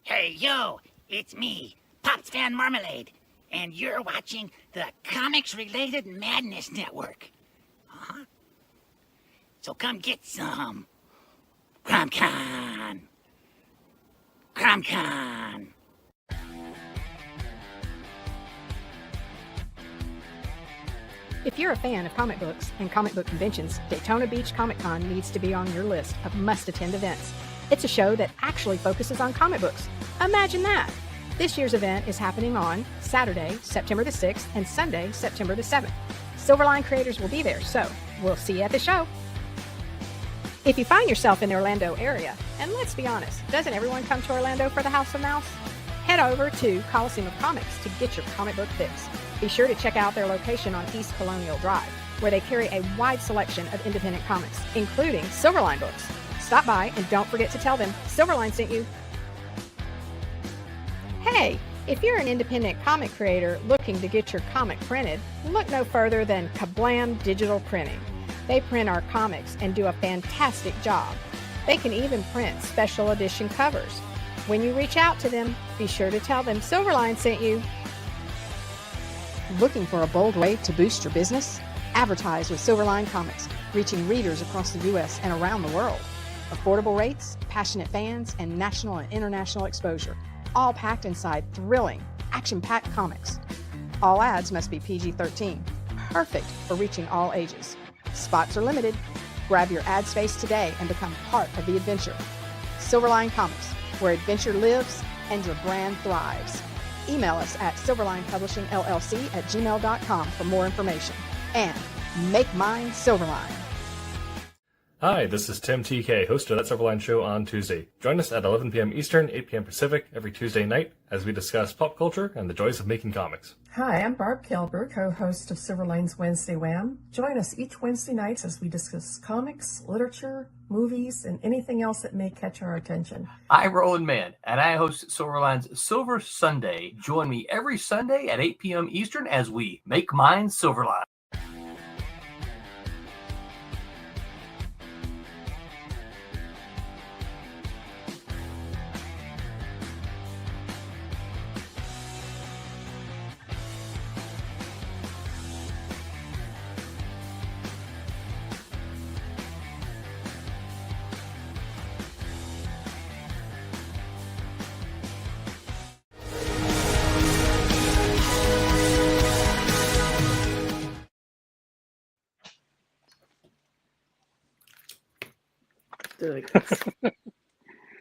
Hey, yo, it's me, Pops Fan Marmalade, and you're watching the Comics-Related Madness Network. Huh? So come get some. CromCon. CromCon. If you're a fan of comic books and comic book conventions, Daytona Beach Comic Con needs to be on your list of must-attend events. It's a show that actually focuses on comic books. Imagine that! This year's event is happening on Saturday, September the 6th, and Sunday, September the 7th. Silverline creators will be there, so we'll see you at the show. If you find yourself in the Orlando area, and let's be honest, doesn't everyone come to Orlando for the House of Mouse? Head over to Coliseum of Comics to get your comic book fix. Be sure to check out their location on East Colonial Drive, where they carry a wide selection of independent comics, including Silverline books. Stop by and don't forget to tell them Silverline sent you. Hey, if you're an independent comic creator looking to get your comic printed, look no further than Kablam Digital Printing. They print our comics and do a fantastic job. They can even print special edition covers. When you reach out to them, be sure to tell them Silverline sent you. Looking for a bold way to boost your business? Advertise with Silverline Comics, reaching readers across the U.S. and around the world. Affordable rates, passionate fans, and national and international exposure, all packed inside thrilling, action-packed comics. All ads must be PG-13, perfect for reaching all ages. Spots are limited. Grab your ad space today and become part of the adventure. Silverline Comics, where adventure lives and your brand thrives. Email us at silverlinepublishingllc@gmail.com for more information. And make mine Silverline. Hi, this is Tim TK, host of That Silverline Show on Tuesday. Join us at 11 p.m. Eastern, 8 p.m. Pacific every Tuesday night as we discuss pop culture and the joys of making comics. Hi, I'm Barb Kelberg, co-host of Silverline's Wednesday Wham. Join us each Wednesday nights as we discuss comics, literature, movies, and anything else that may catch our attention. I'm Roland Mann, and I host Silverline's Silver Sunday. Join me every Sunday at 8 p.m. Eastern as we make mine Silverline.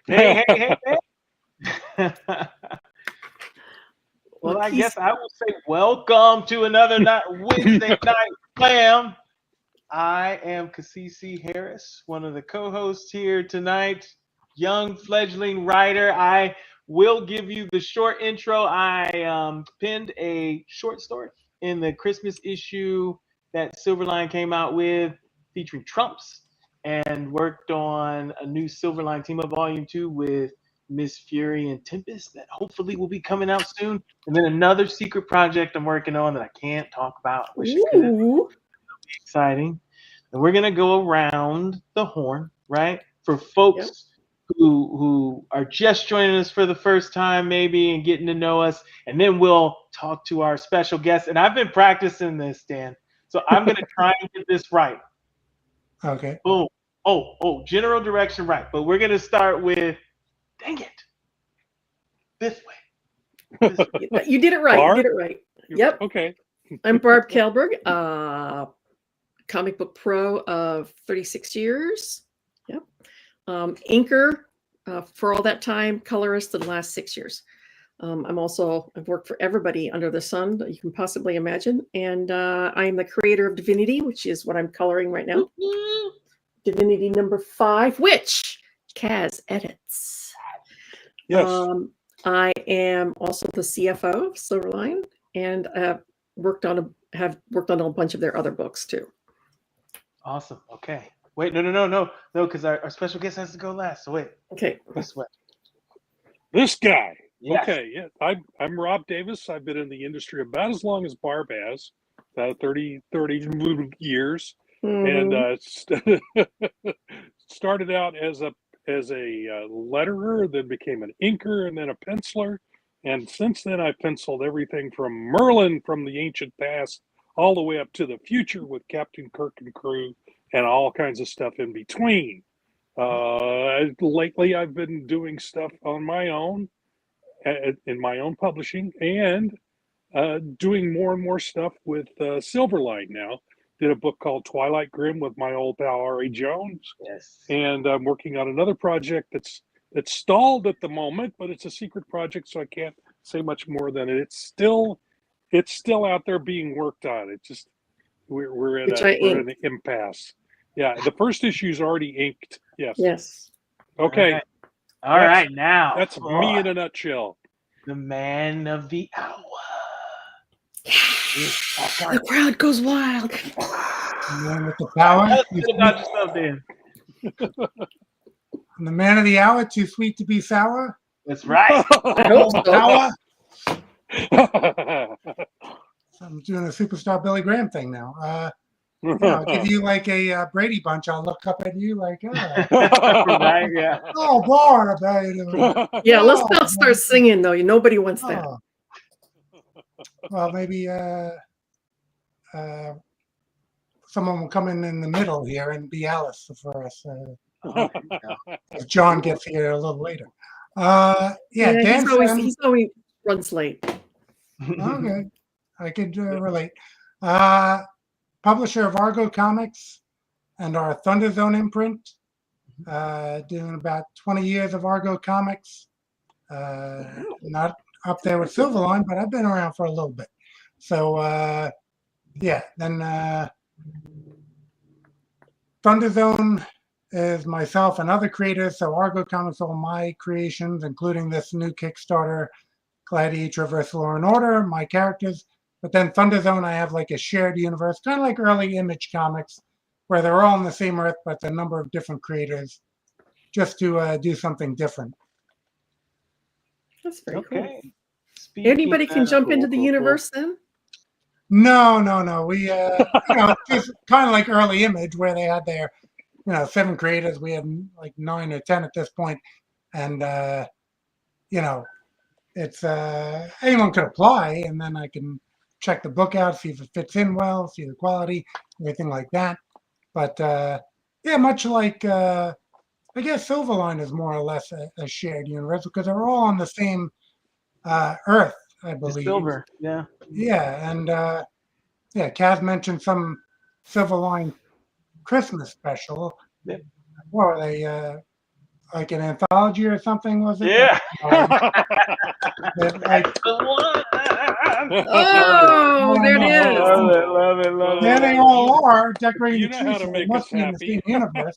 Hey. Well, I guess I will say welcome to another Wednesday night Wham. I am Kasisi Harris, one of the co-hosts here tonight, young fledgling writer. I will give you the short intro. I penned a short story in the Christmas issue that Silverline came out with featuring Trumps, and worked on a new Silverline Team Up Volume 2 with Miss Fury and Tempest that hopefully will be coming out soon. And then another secret project I'm working on that I can't talk about, which is going to be exciting. And we're going to go around the horn, right? For folks who are just joining us for the first time maybe and getting to know us. And then we'll talk to our special guest. And I've been practicing this, Dan. So I'm going to try and get this right. Okay. Boom. Oh, general direction right. But we're going to start with, dang it, this way. You did it right. Barb? You did it right. Yep. Okay. I'm Barb Kelberg, comic book pro of 36 years. Yep. Inker for all that time, colorist the last 6 years. I've worked for everybody under the sun that you can possibly imagine. And I am the creator of Divinity, which is what I'm coloring right now. Divinity number 5, which Kaz edits. Yes. I am also the CFO of Silverline, and have worked on a bunch of their other books too. Awesome. Okay. Wait, no, because our special guest has to go last. So wait. Okay. This way. This guy. Yes. Okay. Yeah. I'm Rob Davis. I've been in the industry about as long as Barb has, 30 years. And started out as a as a letterer, then became an inker, and then a penciler. And since then, I penciled everything from Merlin from the ancient past all the way up to the future with Captain Kirk and crew and all kinds of stuff in between. Lately, I've been doing stuff on my own in my own publishing and doing more and more stuff with Silverline now. Did a book called Twilight Grim with my old pal R.A. Jones. Yes. And I'm working on another project that's stalled at the moment, but it's a secret project, so I can't say much more than it. It's still out there being worked on. It's just we're at an impasse. Yeah, the first issue's already inked. Yes. Yes. Okay. All right, now that's me in a nutshell. The man of the hour. The crowd goes wild. And then with the power, and the man of the hour, too sweet to be sour. That's right. Power. I'm doing a superstar Billy Graham thing now. I'll give you like a Brady Bunch. I'll look up at you like, right, yeah. Oh, boy, yeah, let's not start singing though. Nobody wants that. Well, maybe someone will come in the middle here and be Alice for us. If John gets here a little later. He's always runs late. Okay, I could relate. Publisher of Argo Comics and our Thunderzone imprint. Doing about 20 years of Argo Comics. Not up there with Silverline, but I've been around for a little bit. So, then Thunderzone is myself and other creators. So Argo Comics, all my creations, including this new Kickstarter, Gladiator vs. Law and Order, my characters. But then Thunderzone, I have like a shared universe, kind of like early Image Comics, where they're all on the same earth, but a number of different creators, just to do something different. That's very cool. Anybody can jump into the universe then? No. We, just kind of like early Image, where they had their, 7 creators. We had like 9 or 10 at this point, and it's anyone could apply, and then I can check the book out, see if it fits in well, see the quality, everything like that. But much like I guess Silverline is more or less a shared universe because they're all on the same Earth, I believe. Silver, yeah. Yeah, and Kaz mentioned some Silverline Christmas special. Yep. What were they? Like an anthology or something, was it? Yeah. Oh, there it is. Love it. There they all are decorating You know how to make us must be in the happy. same universe.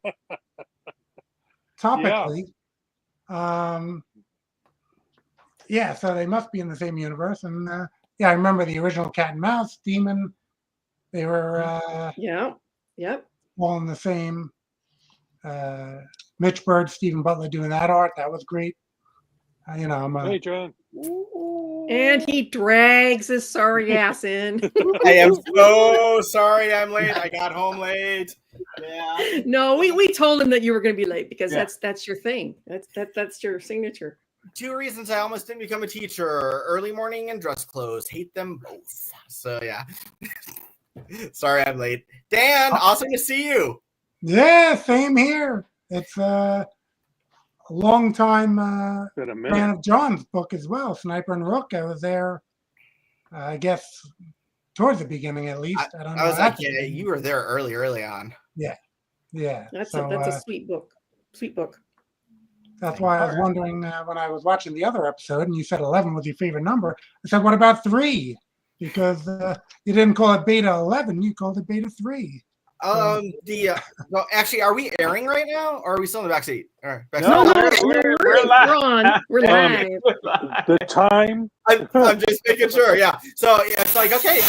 Topically. So they must be in the same universe. And I remember the original Cat and Mouse, Demon. They were all in the same. Mitch Bird, Stephen Butler doing that art. That was great. Hey, John. And he drags his sorry ass in. I am so sorry I'm late. I got home late. Yeah. No, we told him that you were going to be late because that's your thing. That's your signature. 2 reasons I almost didn't become a teacher: early morning and dress clothes. Hate them both. So yeah. Sorry I'm late. Dan, awesome to see you. Yeah, same here. It's a long time fan of John's book as well, Sniper and Rook. I was there, I guess, towards the beginning at least. I don't know. I was like, you were there early on. Yeah. That's a sweet book. Sweet book. That's why I was wondering when I was watching the other episode, and you said 11 was your favorite number. I said, what about 3? Because you didn't call it Beta 11, you called it Beta 3. Well, actually, are we airing right now, or are we still in the backseat? No, we're live. We're live. The time. I'm just making sure. Yeah. So it's like, okay.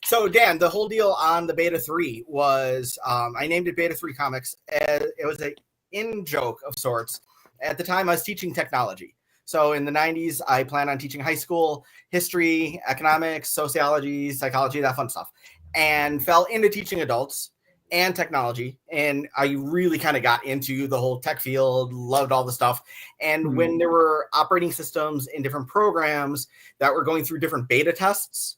So Dan, the whole deal on the Beta 3 was I named it Beta 3 Comics. It was a in joke of sorts. At the time, I was teaching technology. So in the 90s, I planned on teaching high school history, economics, sociology, psychology, that fun stuff, and fell into teaching adults. and technology, and I really kind of got into the whole tech field, loved all the stuff. And when there were operating systems and different programs that were going through different beta tests,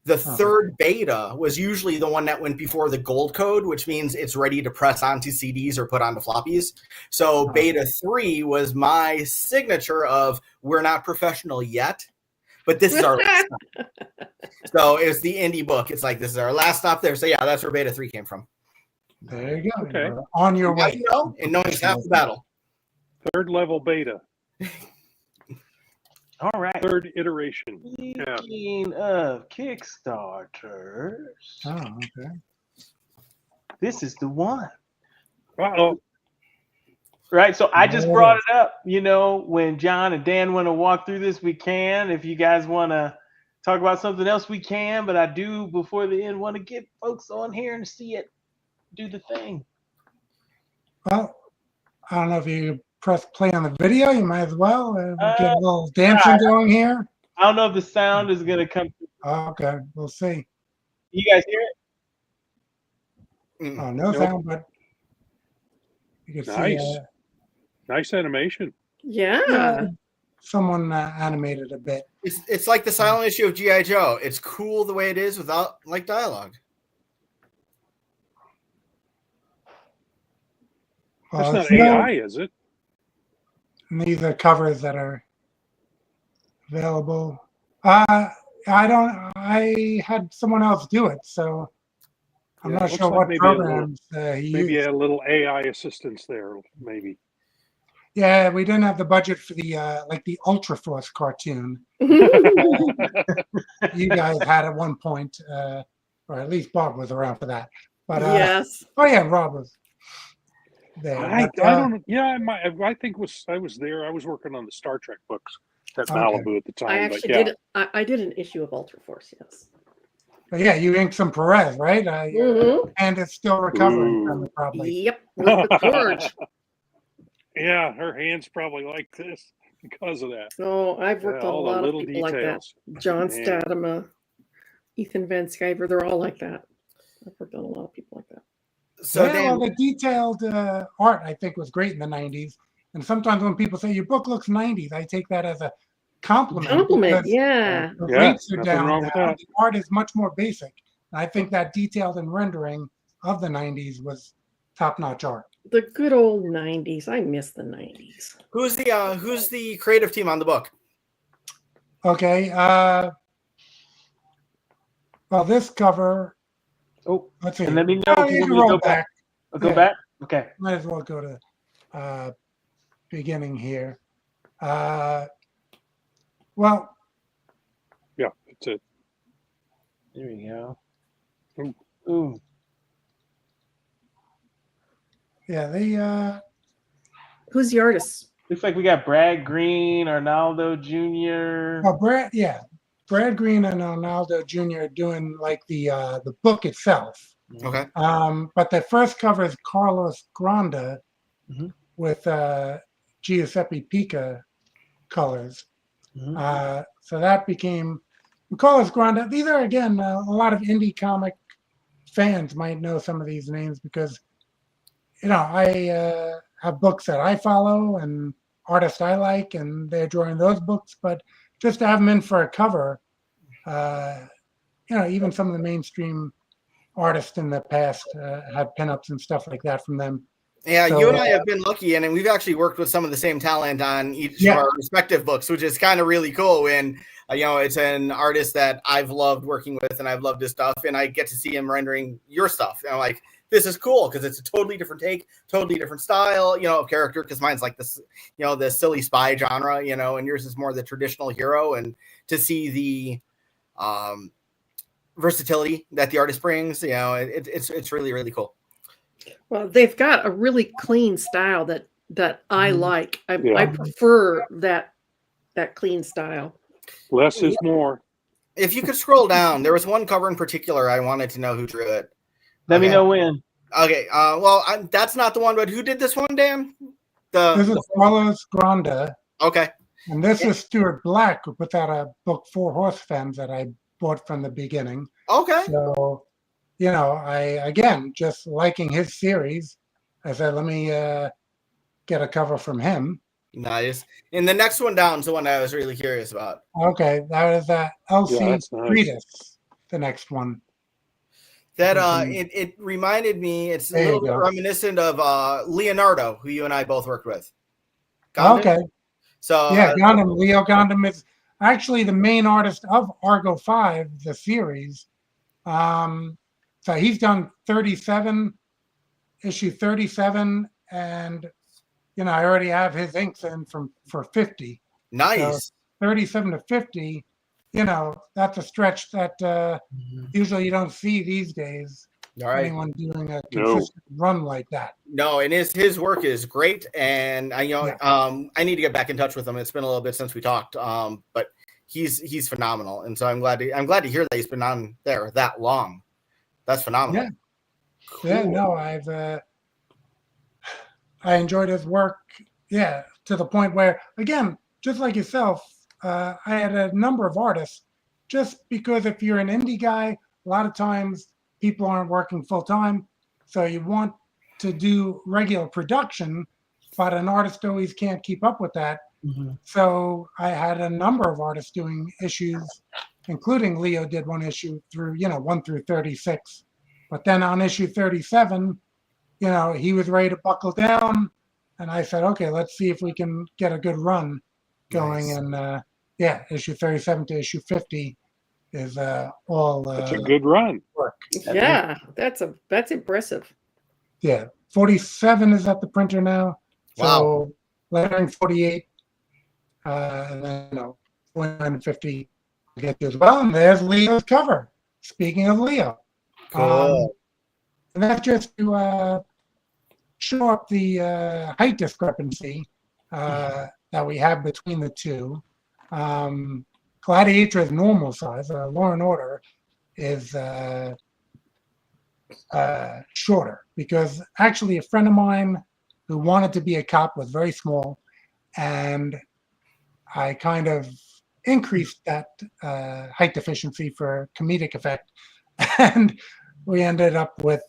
the third beta was usually the one that went before the gold code, which means it's ready to press onto CDs or put onto floppies. So beta 3 was my signature of we're not professional yet, but this is our last stop. So it's the indie book. It's like, this is our last stop there. So yeah, that's where beta 3 came from. There you go. Okay. You're on your way. You know, and knowing it's half the battle. Third level beta. All right. Third iteration. Speaking of Kickstarters, okay. This is the one. Uh-oh. Right, so I just brought it up. You know, when John and Dan want to walk through this, we can. If you guys want to talk about something else, we can. But I do, before the end, want to get folks on here and see it do the thing. Well, I don't know if you press play on the video. You might as well get a little dancing going here. I don't know if the sound is going to come through. Okay, we'll see. You guys hear it? Oh, no sound, but you can see. Nice animation. Yeah. Someone animated a bit. It's like the silent issue of G.I. Joe. It's cool the way it is without like dialogue. That's not AI, is it? And these are covers that are available. I had someone else do it, so I'm not sure what programs he maybe used. a little AI assistance there, maybe. Yeah, we didn't have the budget for the like the Ultra Force cartoon. You guys had at one point, or at least Bob was around for that. But yes. Oh yeah, Rob was there. I don't. Yeah, I think I was there. I was working on the Star Trek books at Malibu at the time. I actually did. I did an issue of Ultra Force. Yes. But yeah, you inked some Perez, right? And it's still recovering from it, probably. Yep. With the George. Yeah, her hand's probably like this because of that. Oh, I've worked on a lot of people like that. John Statema, Ethan Van Sciver, they're all like that. I've worked on a lot of people like that. So well, the detailed art, I think, was great in the 90s. And sometimes when people say your book looks 90s, I take that as a compliment. Yeah. The rates are down. The art is much more basic. And I think that detailed and rendering of the 90s was top-notch art. The good old 90s. I miss the 90s. Who's the creative team on the book? Okay. Well, this cover. Oh, let's see. And let me know if you want me to go back. Go back? Okay. Might as well go to beginning here. Well. Yeah, that's it. There we go. Ooh. Yeah, they. Who's the artist? Looks like we got Brad Green, Arnaldo Jr. Oh, Brad Green and Arnaldo Jr. are doing like the book itself. Okay. But the first cover is Carlos Granda with Giuseppe Pica colors. So that became Carlos Granda. These are again a lot of indie comic fans might know some of these names because I have books that I follow and artists I like, and they're drawing those books. But just to have them in for a cover, even some of the mainstream artists in the past had pinups and stuff like that from them. Yeah, so, you and I have been lucky, and we've actually worked with some of the same talent on each of our respective books, which is kind of really cool. And it's an artist that I've loved working with, and I've loved his stuff, and I get to see him rendering your stuff. And I'm like, this is cool because it's a totally different take, totally different style, of character. Because mine's like this, the silly spy genre, and yours is more the traditional hero. And to see the versatility that the artist brings, it's really, really cool. Well, they've got a really clean style that I like. I prefer that clean style. Less is more. If you could scroll down, there was one cover in particular I wanted to know who drew it. Let me know when. Okay. That's not the one, but who did this one, Dan? This is Carlos Granda. Okay. And this is Stuart Black, who put out a book, 4 Horse Femmes, that I bought from the beginning. Okay. So I again just liking his series. I said, let me get a cover from him. Nice. And the next one down is the one I was really curious about. Okay, that is LC that's nice. Treatise, the next one. That it reminded me. It's a There little you bit go. reminiscent of Leonardo, who you and I both worked with. Gundam? Okay. So Yeah, Gundam. Leo Gundam is actually the main artist of Argo 5, the series. So he's done 37, issue 37, and I already have his inks in for 50. nice. So 37 to 50, that's a stretch that usually you don't see these days. All right. Anyone doing a consistent run like that. No, and his work is great, and I need to get back in touch with him. It's been a little bit since we talked, but he's phenomenal, and so I'm glad to hear that he's been on there that long. That's phenomenal. Yeah. Cool. Yeah. No, I enjoyed his work. Yeah, to the point where, again, just like yourself, I had a number of artists. Just because if you're an indie guy, a lot of times people aren't working full time, so you want to do regular production, but an artist always can't keep up with that. Mm-hmm. So I had a number of artists doing issues, including Leo did one issue through 1 through 36, but then on issue 37, he was ready to buckle down, and I said, okay, let's see if we can get a good run going. Nice. And issue 37 to issue 50 is all. That's a good run. Work. Yeah, that's impressive. Yeah, 47 is at the printer now. Wow. So lettering 48, and then 49 and 50 to get to as well. And there's Leo's cover. Speaking of Leo, cool. And that's just to show up the height discrepancy that we have between the two. Gladiator is normal size. Law and Order is shorter, because actually a friend of mine who wanted to be a cop was very small, and I kind of increased that height deficiency for comedic effect, and we ended up with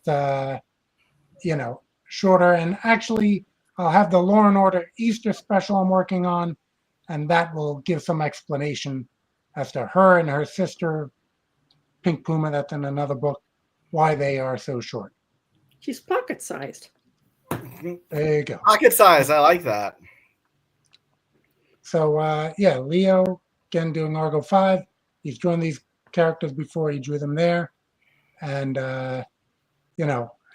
shorter. And actually I'll have the Law and Order Easter special I'm working on, and that will give some explanation as to her and her sister Pink Puma, that's in another book, why they are so short. She's pocket-sized. There you go. Pocket size. I like that. So, Leo, again, doing Argo 5. He's drawn these characters before. He drew them there. And,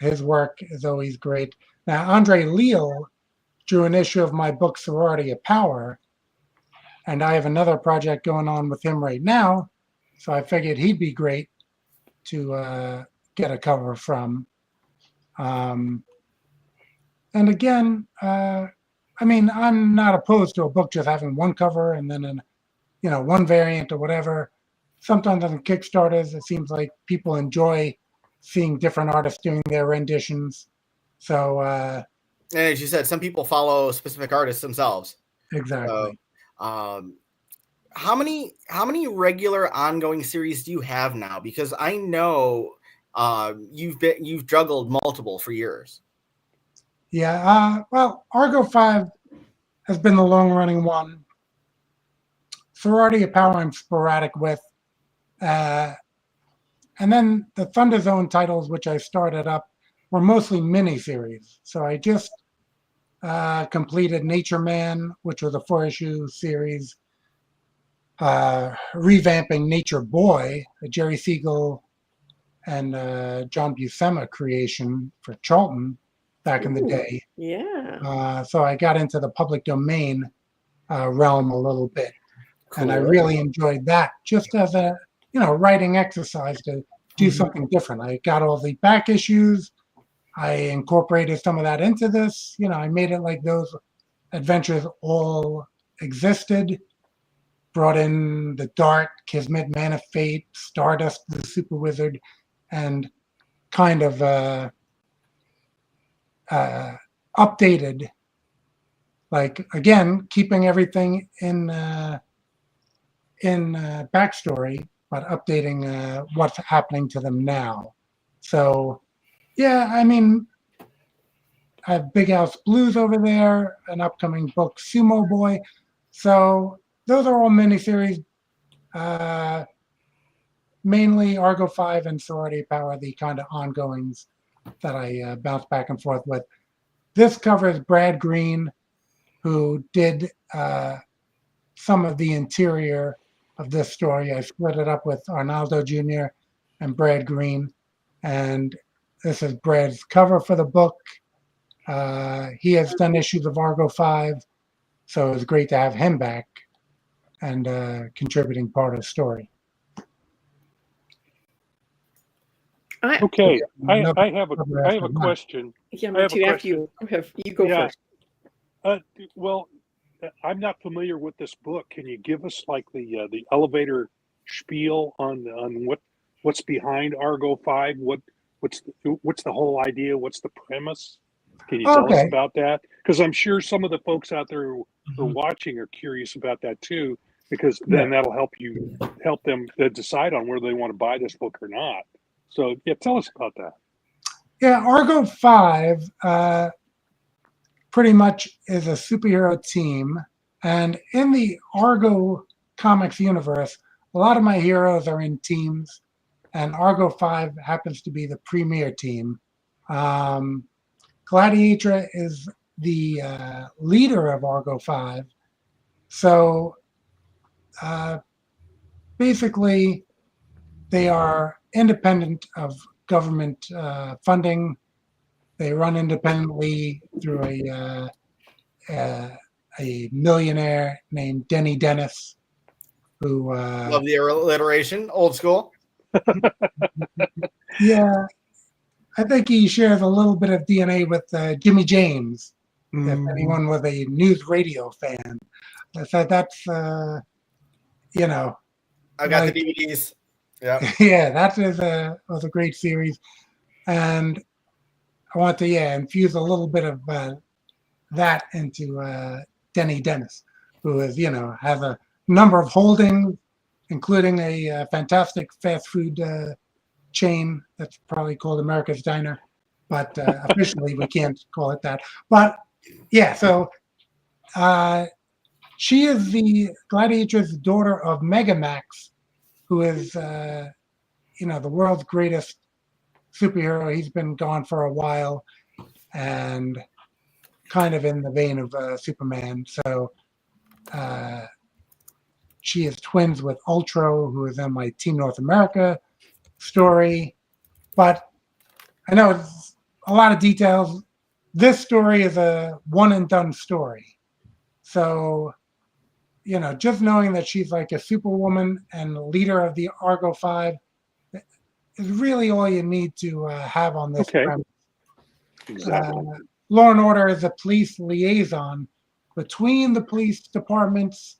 his work is always great. Now, Andre Leal drew an issue of my book, Sorority of Power. And I have another project going on with him right now. So I figured he'd be great to get a cover from. And again, I'm not opposed to a book just having one cover and then one variant or whatever. Sometimes on Kickstarters, it seems like people enjoy seeing different artists doing their renditions. So, and as you said, some people follow specific artists themselves. Exactly. So, how many regular ongoing series do you have now? Because I know you've juggled multiple for years. Yeah. Well, Argo 5 has been the long-running one. Sorority of Power I'm sporadic with. And then the Thunderzone titles, which I started up, were mostly mini-series. So I just completed Nature Man, which was a 4-issue series, revamping Nature Boy, a Jerry Siegel and John Buscema creation for Charlton back in the day. Yeah. So I got into the public domain realm a little bit. Cool. And I really enjoyed that, just as a writing exercise to do something different. I got all the back issues. I incorporated some of that into this. I made it like those adventures all existed. Brought in the Dart, Kismet, Man of Fate, Stardust, the Super Wizard, and kind of updated, like, again, keeping everything in backstory, but updating what's happening to them now. So, yeah, I mean, I have Big House Blues over there, an upcoming book, Sumo Boy. So those are all miniseries. Mainly Argo 5 and Sorority Power, the kind of ongoings that I bounce back and forth with. This covers Brad Green, who did some of the interior of this story. I split it up with Arnaldo Jr. and Brad Green. And this is Brad's cover for the book. He has done issues of Argo 5, so it was great to have him back and contributing part of the story. Okay, I have a question. Yeah, me too. After you go first. Well, I'm not familiar with this book. Can you give us like the elevator spiel on what's behind Argo 5? What's the whole idea? What's the premise? Can you tell us about that? Because I'm sure some of the folks out there who are watching are curious about that too. Because then that'll help them decide on whether they want to buy this book or not. So yeah, tell us about that. Yeah, Argo 5 pretty much is a superhero team. And in the Argo Comics universe, a lot of my heroes are in teams. And Argo 5 happens to be the premier team. Gladiator is the leader of Argo 5. So basically, they are independent of government funding. They run independently through a millionaire named Denny Dennis, who love the alliteration, old school. Yeah, I think he shares a little bit of DNA with Jimmy James. If anyone was a news radio fan, so that's you know. I got the DVDs. Yeah, yeah, that was a great series, and I want to infuse a little bit of that into Denny Dennis, who is has a number of holdings, including a fantastic fast food chain that's probably called America's Diner, but officially we can't call it that. But yeah, so she is the Gladiator's daughter of Megamax, who is the world's greatest superhero. He's been gone for a while, and kind of in the vein of Superman. So she is twins with Ultro, who is in my Team North America story. But I know it's a lot of details. This story is a one and done story. So, just knowing that she's like a superwoman and leader of the Argo 5 is really all you need to have on this premise. Exactly. Law and Order is a police liaison between the police departments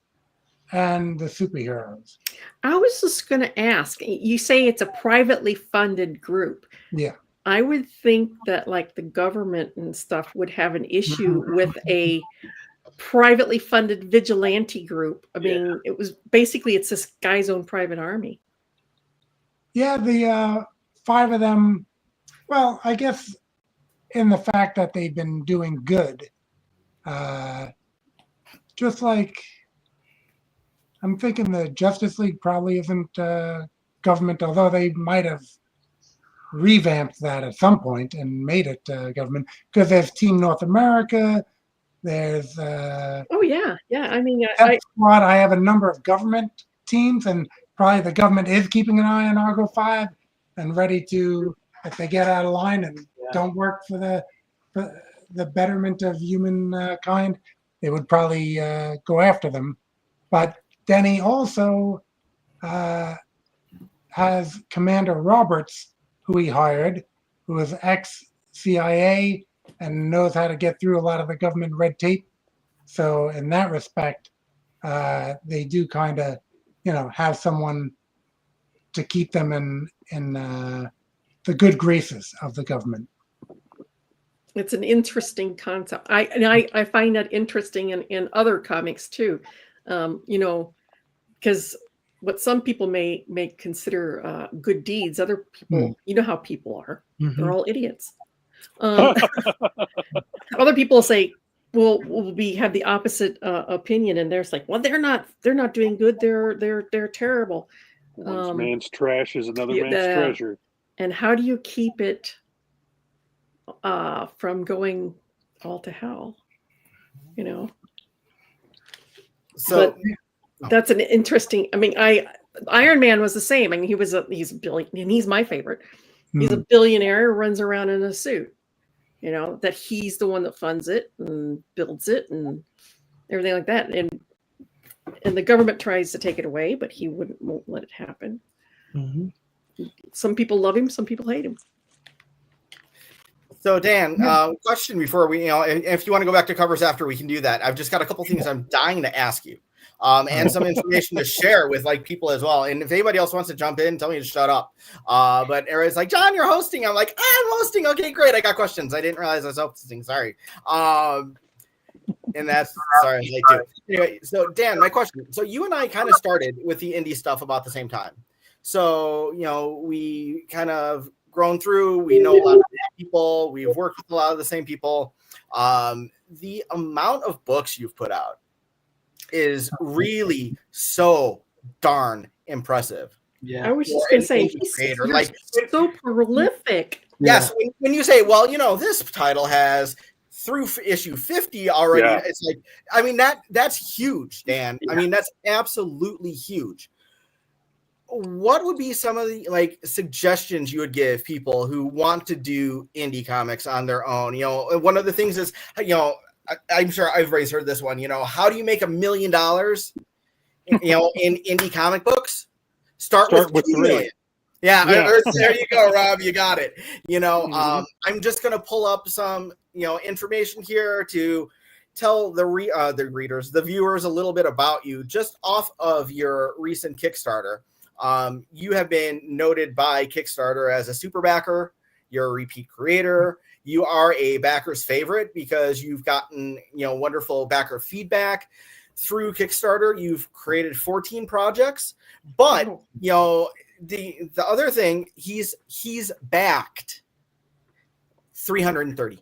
and the superheroes. I was just going to ask, you say it's a privately funded group. Yeah. I would think that like the government and stuff would have an issue with a privately funded vigilante group. I mean, it's this guy's own private army. Yeah, the 5 of them, well, I guess in the fact that they've been doing good. Just like, I'm thinking the Justice League probably isn't government, although they might have revamped that at some point and made it government, because there's Team North America, there's I mean, Squad. I have a number of government teams, and probably the government is keeping an eye on Argo 5 and ready to, if they get out of line and don't work for the betterment of humankind, they would probably go after them. But Denny also has Commander Roberts, who he hired, who is ex-CIA and knows how to get through a lot of the government red tape. So in that respect, they do kind of, have someone to keep them in the good graces of the government. It's an interesting concept. I find that interesting in other comics too. Because what some people may consider good deeds, other people, you know how people are, they're all idiots. Other people say, well, we have the opposite opinion, and there's like, well, they're not doing good, they're terrible. One man's trash is another man's treasure. And how do you keep it from going all to hell? You know. So that's an interesting. I mean, Iron Man was the same. I mean, he's a billion, and he's my favorite. He's a billionaire who runs around in a suit. You know, that he's the one that funds it and builds it and everything like that. And the government tries to take it away, but he won't let it happen. Some people love him, some people hate him. So Dan, question before we, if you want to go back to covers after, we can do that. I've just got a couple things I'm dying to ask you, and some information to share with like people as well. And if anybody else wants to jump in, tell me to shut up. But everybody's like, John, you're hosting. I'm like, I'm hosting. Okay, great. I got questions. I didn't realize I was hosting. Sorry. And that's sorry, I was late too. Anyway, so Dan, my question. So you and I kind of started with the indie stuff about the same time. So we kind of grown through. We know a lot of people. We've worked with a lot of the same people. The amount of books you've put out is really so darn impressive. Yeah, I was just going to say, he's so prolific. Yes, when you say, well, this title has through issue 50 already. Yeah. It's like, I mean, that's huge, Dan. Yeah. I mean, that's absolutely huge. What would be some of the suggestions you would give people who want to do indie comics on their own? One of the things is, I'm sure everybody's heard this one, how do you make $1 million, in indie comic books? Start with $2 million. Yeah. There you go, Rob. You got it. I'm just going to pull up some, information here to tell the readers, the viewers a little bit about you just off of your recent Kickstarter. You have been noted by Kickstarter as a super backer. You're a repeat creator. You are a backer's favorite because you've gotten, wonderful backer feedback through Kickstarter. You've created 14 projects, but the other thing, he's backed 330.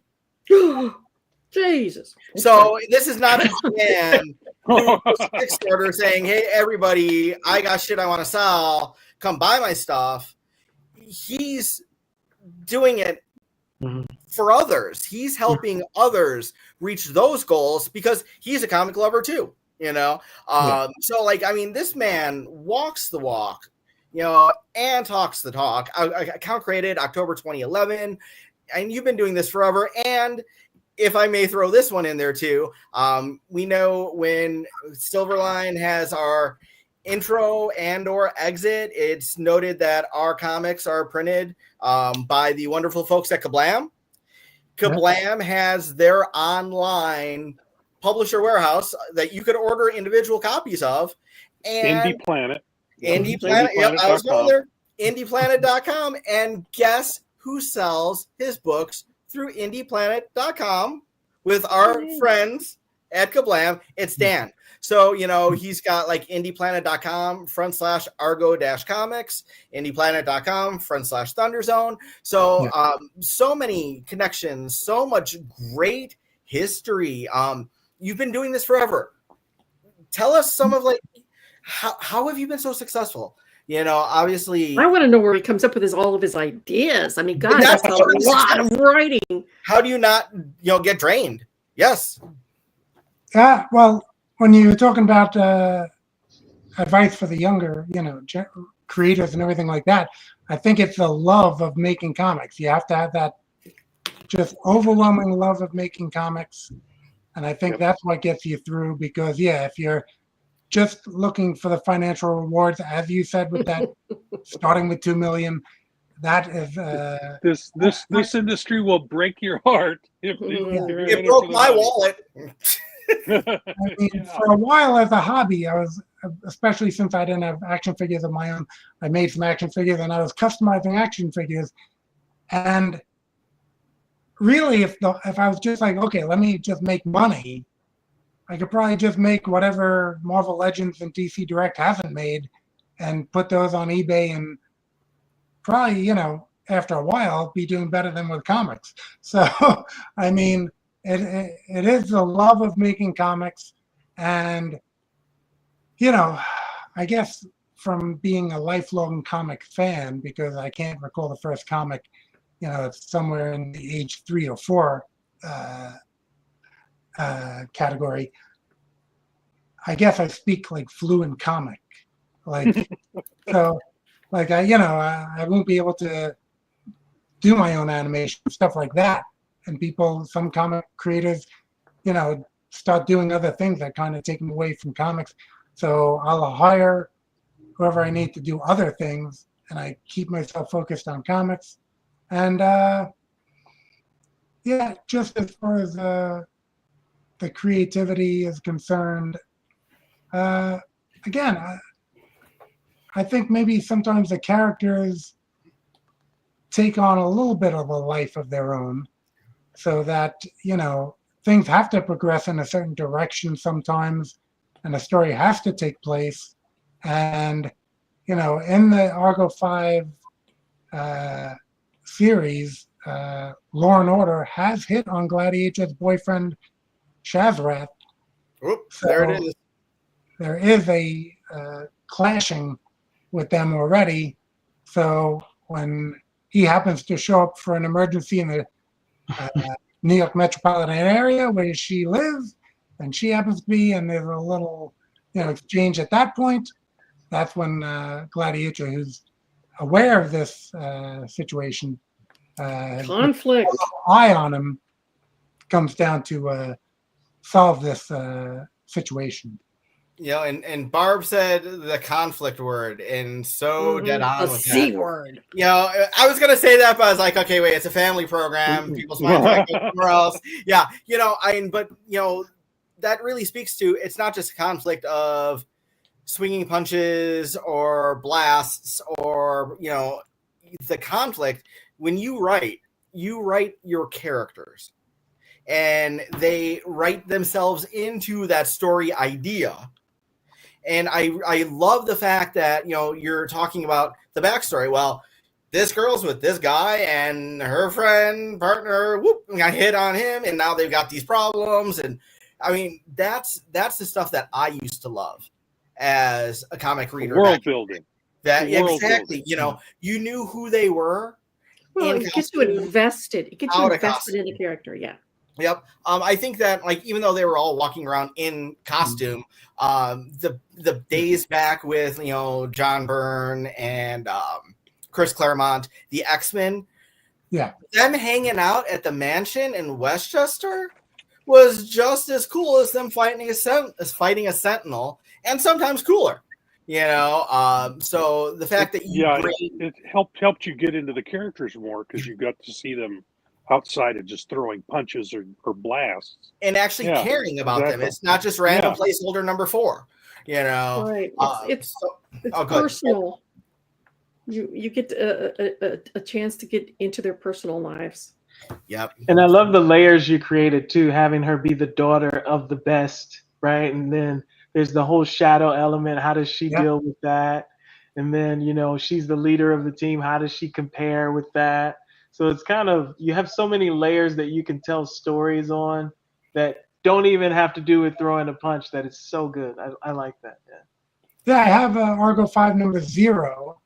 Jesus. So this is not a man Kickstarter saying, hey, everybody, I got shit I want to sell. Come buy my stuff. He's doing it for others. He's helping others reach those goals because he's a comic lover too, So this man walks the walk, and talks the talk. Account created October 2011, and you've been doing this forever. And if I may throw this one in there too, we know when Silverline has our intro and or exit, it's noted that our comics are printed by the wonderful folks at Kablam. Kablam has their online publisher warehouse that you could order individual copies of. And Indie Planet. Indie Planet. Yep, I was going there. IndiePlanet.com. And guess who sells his books through IndiePlanet.com with our friends at Kablam? It's Dan. So, he's got IndiePlanet.com /Argo-Comics, IndiePlanet.com /Thunderzone. So, so many connections, so much great history. You've been doing this forever. Tell us some of how have you been so successful? Obviously, I want to know where he comes up with all of his ideas. I mean, God, that's a lot of writing. How do you not, get drained? Yes. Well, when you're talking about advice for the younger, creators and everything like that, I think it's the love of making comics. You have to have that just overwhelming love of making comics. And I think that's what gets you through because, if you're just looking for the financial rewards, as you said, with that starting with 2 million, that is this industry will break your heart. It broke my wallet. I mean, for a while as a hobby, I was, especially since I didn't have action figures of my own, I made some action figures and I was customizing action figures. And really, if I was just okay, let me just make money, I could probably just make whatever Marvel Legends and DC Direct hasn't made and put those on eBay and probably, after a while be doing better than with comics. So, I mean, it is the love of making comics. And, I guess from being a lifelong comic fan, because I can't recall the first comic, it's somewhere in the age 3 or 4 category. I guess I speak like fluent comic, like so. Like I won't be able to do my own animation, stuff like that. And some comic creators, start doing other things that kind of take them away from comics. So I'll hire whoever I need to do other things, and I keep myself focused on comics. And yeah, just as far as the creativity is concerned, again, I think maybe sometimes the characters take on a little bit of a life of their own, so that, things have to progress in a certain direction sometimes, and the story has to take place. And, in the Argo 5 series, Law and Order has hit on Gladiator's boyfriend, Shazrath. Oops, So there it is. There is a clashing with them already. So when he happens to show up for an emergency in the New York metropolitan area where she lives, and she happens to be, and there's a little, exchange at that point. That's when Gladiator, who's aware of this situation, Conflict. eye on him, comes down to solve this situation. And Barb said the conflict word, and so dead on The with C that. word. I was gonna say that, but I was like, okay, wait, it's a family program. People's minds might go somewhere else. Yeah, but that really speaks to, it's not just a conflict of swinging punches or blasts or the conflict. When you write your characters, and they write themselves into that story idea. And I love the fact that, you're talking about the backstory. Well, this girl's with this guy, and her friend, partner, got hit on him, and now they've got these problems. And I mean, that's the stuff that I used to love as a comic reader. World building. Exactly. Building. You knew who they were. Well, it gets you invested. It gets you invested in the character. Yeah. Yep. I think that, even though they were all walking around in costume, the days back with John Byrne and Chris Claremont, the X-Men, them hanging out at the mansion in Westchester was just as cool as them fighting a Sentinel, and sometimes cooler. So the fact that it helped you get into the characters more, because you got to see them outside of just throwing punches or blasts, and actually caring about them. It's not just random placeholder number 4. Right. It's personal. You get a chance to get into their personal lives. Yep. And I love the layers you created too, having her be the daughter of the best, right? And then there's the whole shadow element. How does she deal with that? And then, she's the leader of the team. How does she compare with that? So it's kind of, you have so many layers that you can tell stories on that don't even have to do with throwing a punch, that it's so good. I like that. Yeah, I have Argo 5 number 0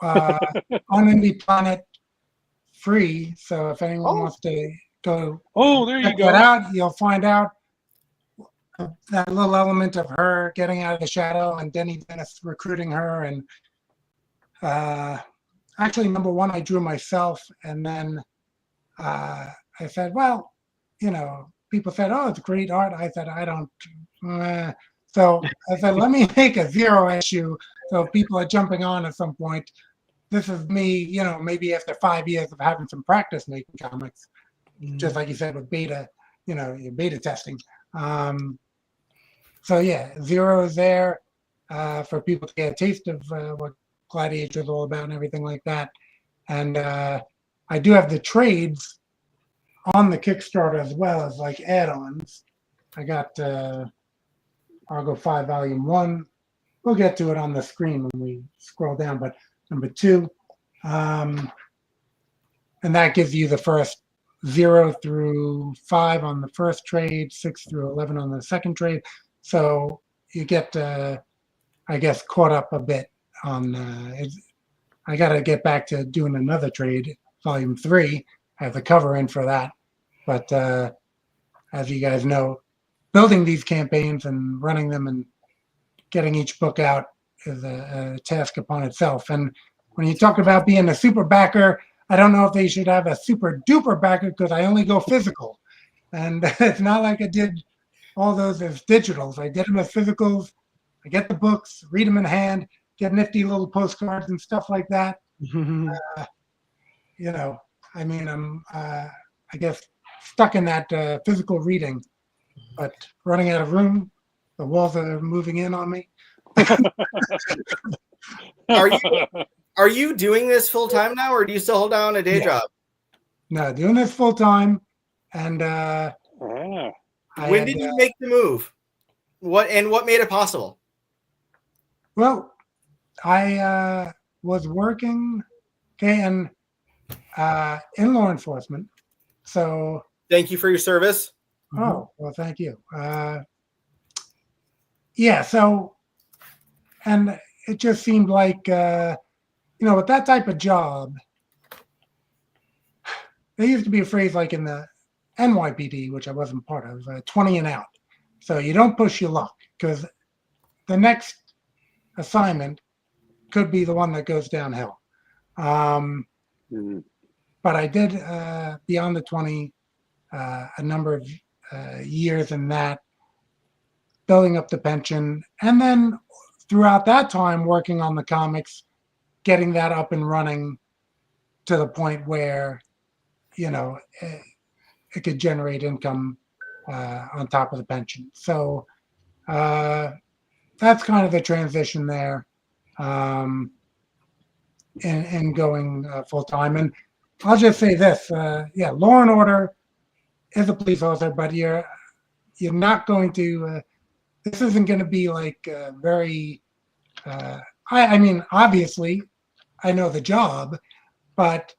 on Indie Planet free. So if anyone wants to go there you check go. that out, you'll find out that little element of her getting out of the shadow and Denny Dennis recruiting her. And actually, number 1 I drew myself, and then I said, well, people said, oh, it's great art. I said, I don't. So I said, let me make a 0 issue, so if people are jumping on at some point. This is me, maybe after 5 years of having some practice making comics, just like you said with beta, your beta testing. So yeah, 0 is there for people to get a taste of what Gladiator is all about and everything like that. And I do have the trades on the Kickstarter as well as add-ons. I got Argo 5 Volume 1 we'll get to it on the screen when we scroll down. But number 2, and that gives you the first 0 through 5 on the first trade, 6 through 11 on the second trade. So you get, I guess, caught up a bit on. I got to get back to doing another trade, volume 3. I have the cover in for that. But as you guys know, building these campaigns and running them and getting each book out is a task upon itself. And when you talk about being a super backer, I don't know if they should have a super duper backer because I only go physical. And it's not like I did all those as digitals. I did them as physicals. I get the books, read them in hand, get nifty little postcards and stuff like that. You know, I mean, I'm, I guess, stuck in that physical reading, but running out of room, the walls are moving in on me. Are you doing this full time now, or do you still hold down a day job? No, doing this full time. And when did you make the move? What made it possible? Well, I was working, in law enforcement. So thank you for your service. Oh, well, thank you. Yeah, so, and it just seemed like, with that type of job, there used to be a phrase like in the NYPD, which I wasn't part of, 20 and out. So you don't push your luck because the next assignment could be the one that goes downhill. But I did, beyond the 20, a number of years in that, building up the pension, and then throughout that time working on the comics, getting that up and running to the point where, it could generate income on top of the pension. So that's kind of the transition there, and going full time. And I'll just say this: Law and Order is a police officer, but you're not going to. This isn't going to be like very. I mean, obviously, I know the job, but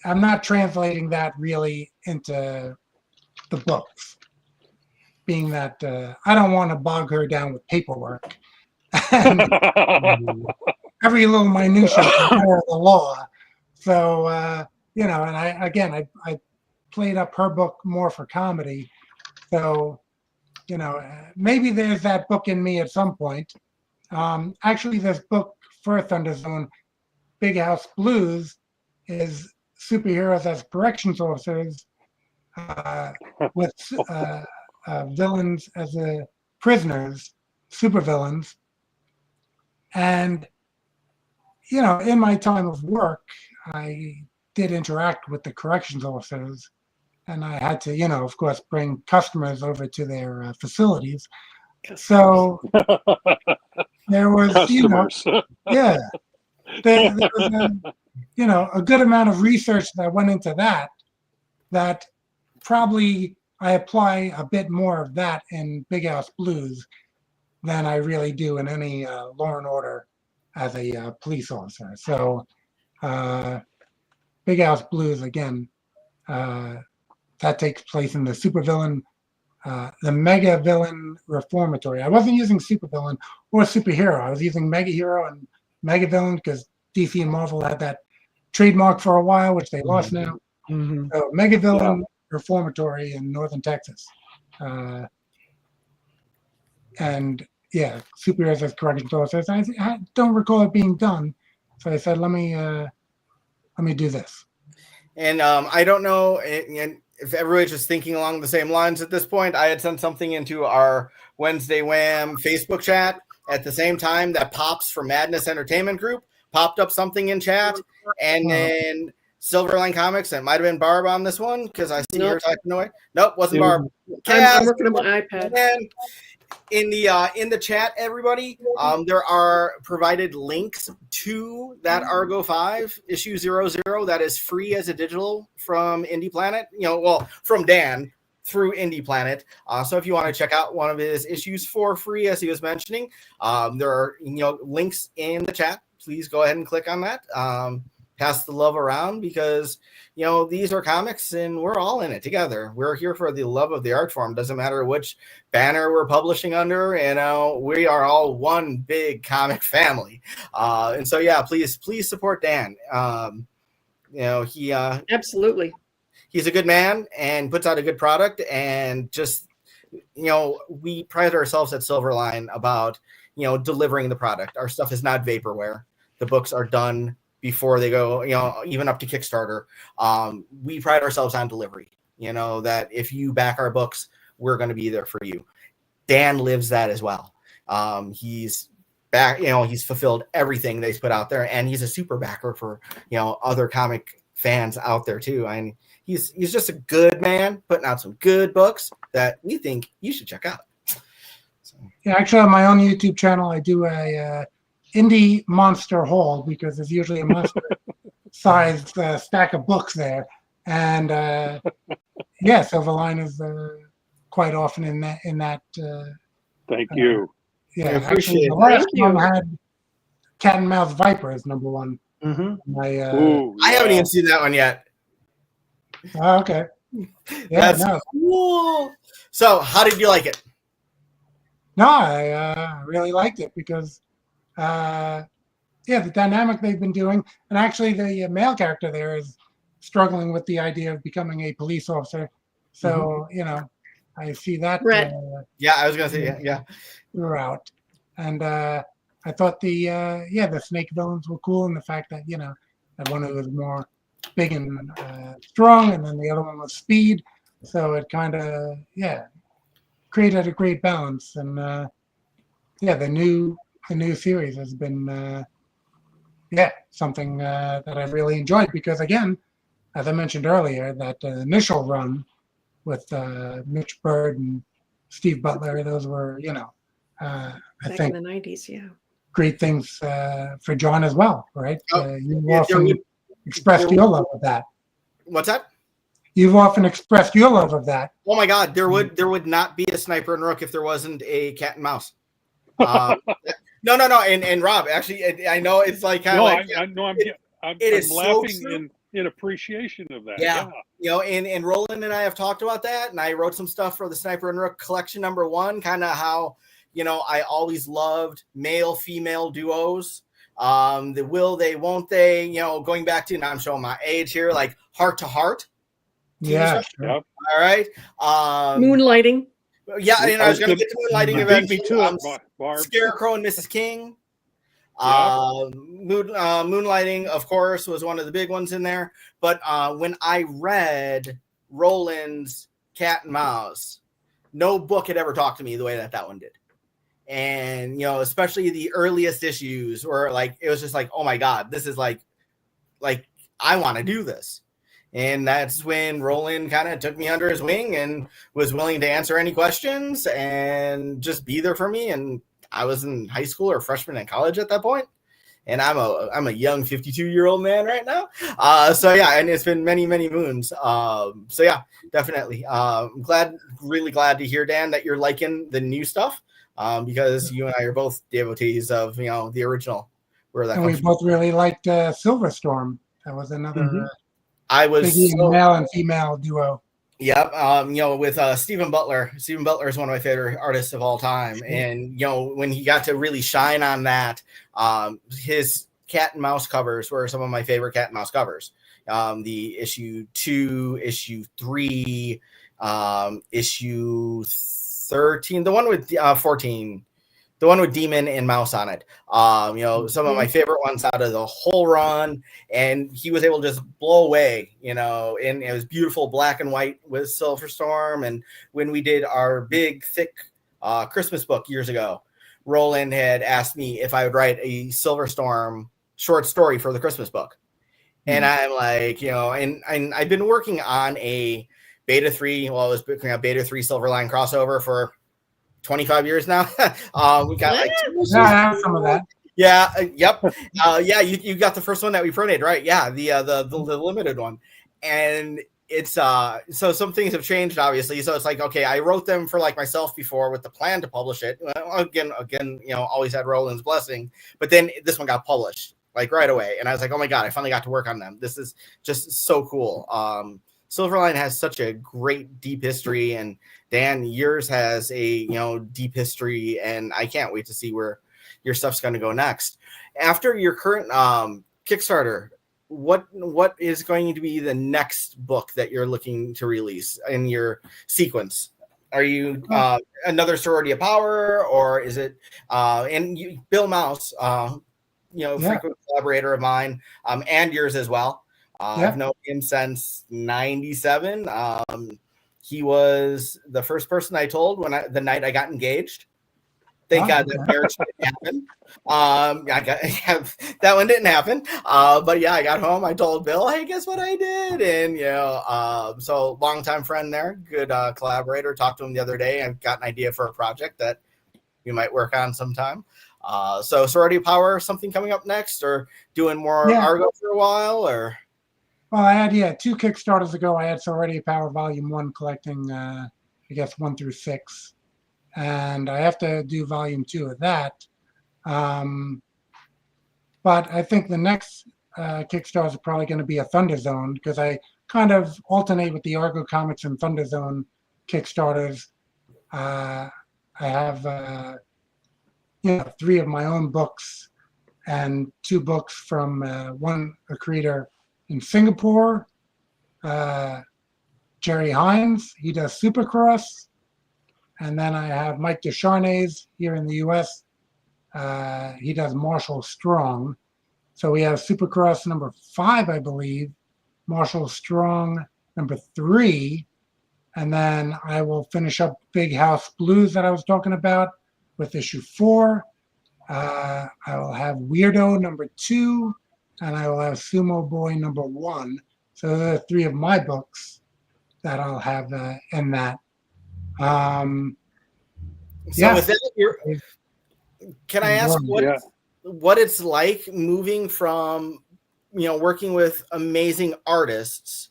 I'm not translating that really into the books. Being that I don't want to bog her down with paperwork. And every little minutia of the law. So, and I played up her book more for comedy. So, maybe there's that book in me at some point. Actually, this book for Thunderzone, Big House Blues, is superheroes as corrections officers with villains as prisoners, supervillains. And, in my time of work, I did interact with the corrections officers, and I had to, of course, bring customers over to their facilities. So there was, there was a good amount of research that went into that probably I apply a bit more of that in Big House Blues than I really do in any Law and Order as a police officer. So Big House Blues, again, that takes place in the supervillain, the mega villain reformatory. I wasn't using supervillain or superhero. I was using mega hero and mega villain because DC and Marvel had that trademark for a while, which they lost now. So mega villain reformatory in Northern Texas. And superheroes as corrections officers. I don't recall it being done. So I said, let me do this. And I don't know if everybody's just thinking along the same lines at this point. I had sent something into our Wednesday Wham Facebook chat at the same time that Pops from Madness Entertainment Group popped up something in chat. And then Silverline Comics, it might have been Barb on this one because I see her typing away. Nope, wasn't Barb. I'm working on my iPad. And in the chat, everybody, there are provided links to that Argo 5 issue 00 that is free as a digital from Indie Planet. From Dan through Indie Planet. So if you want to check out one of his issues for free, as he was mentioning, there are links in the chat. Please go ahead and click on that. Pass the love around, because these are comics and we're all in it together. We're here for the love of the art form. Doesn't matter which banner we're publishing under. We are all one big comic family. And so please support Dan. He Absolutely. He's a good man and puts out a good product, and just we pride ourselves at Silverline about delivering the product. Our stuff is not vaporware. The books are done before they go, even up to Kickstarter. We pride ourselves on delivery, that if you back our books, we're going to be there for you. Dan lives that as well. He's back, he's fulfilled everything they've put out there, and he's a super backer for, other comic fans out there too. And he's just a good man putting out some good books that we think you should check out. So. Yeah, actually on my own YouTube channel, I do a indie monster haul, because there's usually a monster sized stack of books there, and Silverline is quite often in that. Thank you. Yeah, actually, the last one had Cat and Mouse Viper as number one. Mm-hmm. I haven't even seen that one yet. Okay. Yeah, that's cool. So, how did you like it? No, I really liked it, because the dynamic they've been doing, and actually the male character there is struggling with the idea of becoming a police officer. So I see that. I was gonna say yeah. Throughout, and I thought the snake villains were cool, and the fact that that one was more big and strong, and then the other one was speed. So it kind of created a great balance, and the new series has been something that I really enjoyed, because again, as I mentioned earlier, that initial run with Mitch Bird and Steve Butler, those were I Back think in the 90s, great things for John as well, right? You've often expressed your love of that. What's that? You've often expressed your love of that. Oh my God, there would not be a Sniper and Rook if there wasn't a Cat and Mouse. No. And Rob, actually, I know it's like kind of I'm laughing in appreciation of that. Yeah. And Roland and I have talked about that, and I wrote some stuff for the Sniper and Rook collection number 1, kind of how, I always loved male-female duos. The will they, won't they, going back to, now I'm showing my age here, like Heart to Heart. Yeah. Sure. All right. Moonlighting. Yeah, and I was going to get to Moonlighting eventually. Scarecrow and Mrs. King. Moonlighting, of course, was one of the big ones in there. But when I read Roland's Cat and Mouse, no book had ever talked to me the way that one did. And, especially the earliest issues where it was just like, oh my God, this is like I want to do this. And that's when Roland kind of took me under his wing and was willing to answer any questions and just be there for me. And I was in high school or freshman in college at that point. And I'm a young 52-year-old man right now. And it's been many, many moons. Definitely. I'm really glad to hear, Dan, that you're liking the new stuff. Because you and I are both devotees of the original. And we both really liked Silver Storm. That was another I was male and female duo. Yep. With Stephen Butler. Stephen Butler is one of my favorite artists of all time. And when he got to really shine on that, his Cat and Mouse covers were some of my favorite Cat and Mouse covers. The issue 2, issue 3, issue 13, the one with 14, the one with Demon and Mouse on it. Some of my favorite ones out of the whole run, and he was able to just blow away, and it was beautiful black and white with Silver Storm. And when we did our big, thick Christmas book years ago, Roland had asked me if I would write a Silver Storm short story for the Christmas book. And I'm like, and I've been working on a Beta 3, I was working on Beta 3 Silverline crossover for 25 years now. We got some of that. Yeah. Yep. You got the first one that we printed, right? Yeah. The limited one. And it's so some things have changed, obviously. So it's like, okay, I wrote them for like myself before with the plan to publish it. Well, again, always had Roland's blessing, but then this one got published like right away, and I was like, oh my god, I finally got to work on them. This is just so cool. Silverline has such a great deep history, and Dan, yours has a deep history, and I can't wait to see where your stuff's going to go next. After your current Kickstarter, what is going to be the next book that you're looking to release in your sequence? Are you another Sorority of Power, or is it Bill Mouse, frequent collaborator of mine, and yours as well. I've known him since '97. He was the first person I told the night I got engaged. Thank God that marriage didn't happen. That one didn't happen. But yeah, I got home. I told Bill, hey, guess what I did? And, so longtime friend there, good collaborator. Talked to him the other day. I've got an idea for a project that we might work on sometime. So Sorority of Power, something coming up next, or doing more Argo for a while, or? Well, I had, 2 Kickstarters ago. I had Sorority of Power Volume 1 collecting, 1 through 6. And I have to do Volume 2 of that. But I think the next Kickstarter is probably going to be a Thunderzone, because I kind of alternate with the Argo Comics and Thunderzone Kickstarters. I have 3 of my own books and 2 books from a creator in Singapore, Jerry Hines. He does Supercross. And then I have Mike Descharnais here in the U.S. He does Marshall Strong. So we have Supercross number 5, I believe, Marshall Strong number 3, and then I will finish up Big House Blues that I was talking about with issue 4. I will have Weirdo number 2, and I will have Sumo Boy number 1. So there are 3 of my books that I'll have in that. With that, can I ask what it's like moving from working with amazing artists?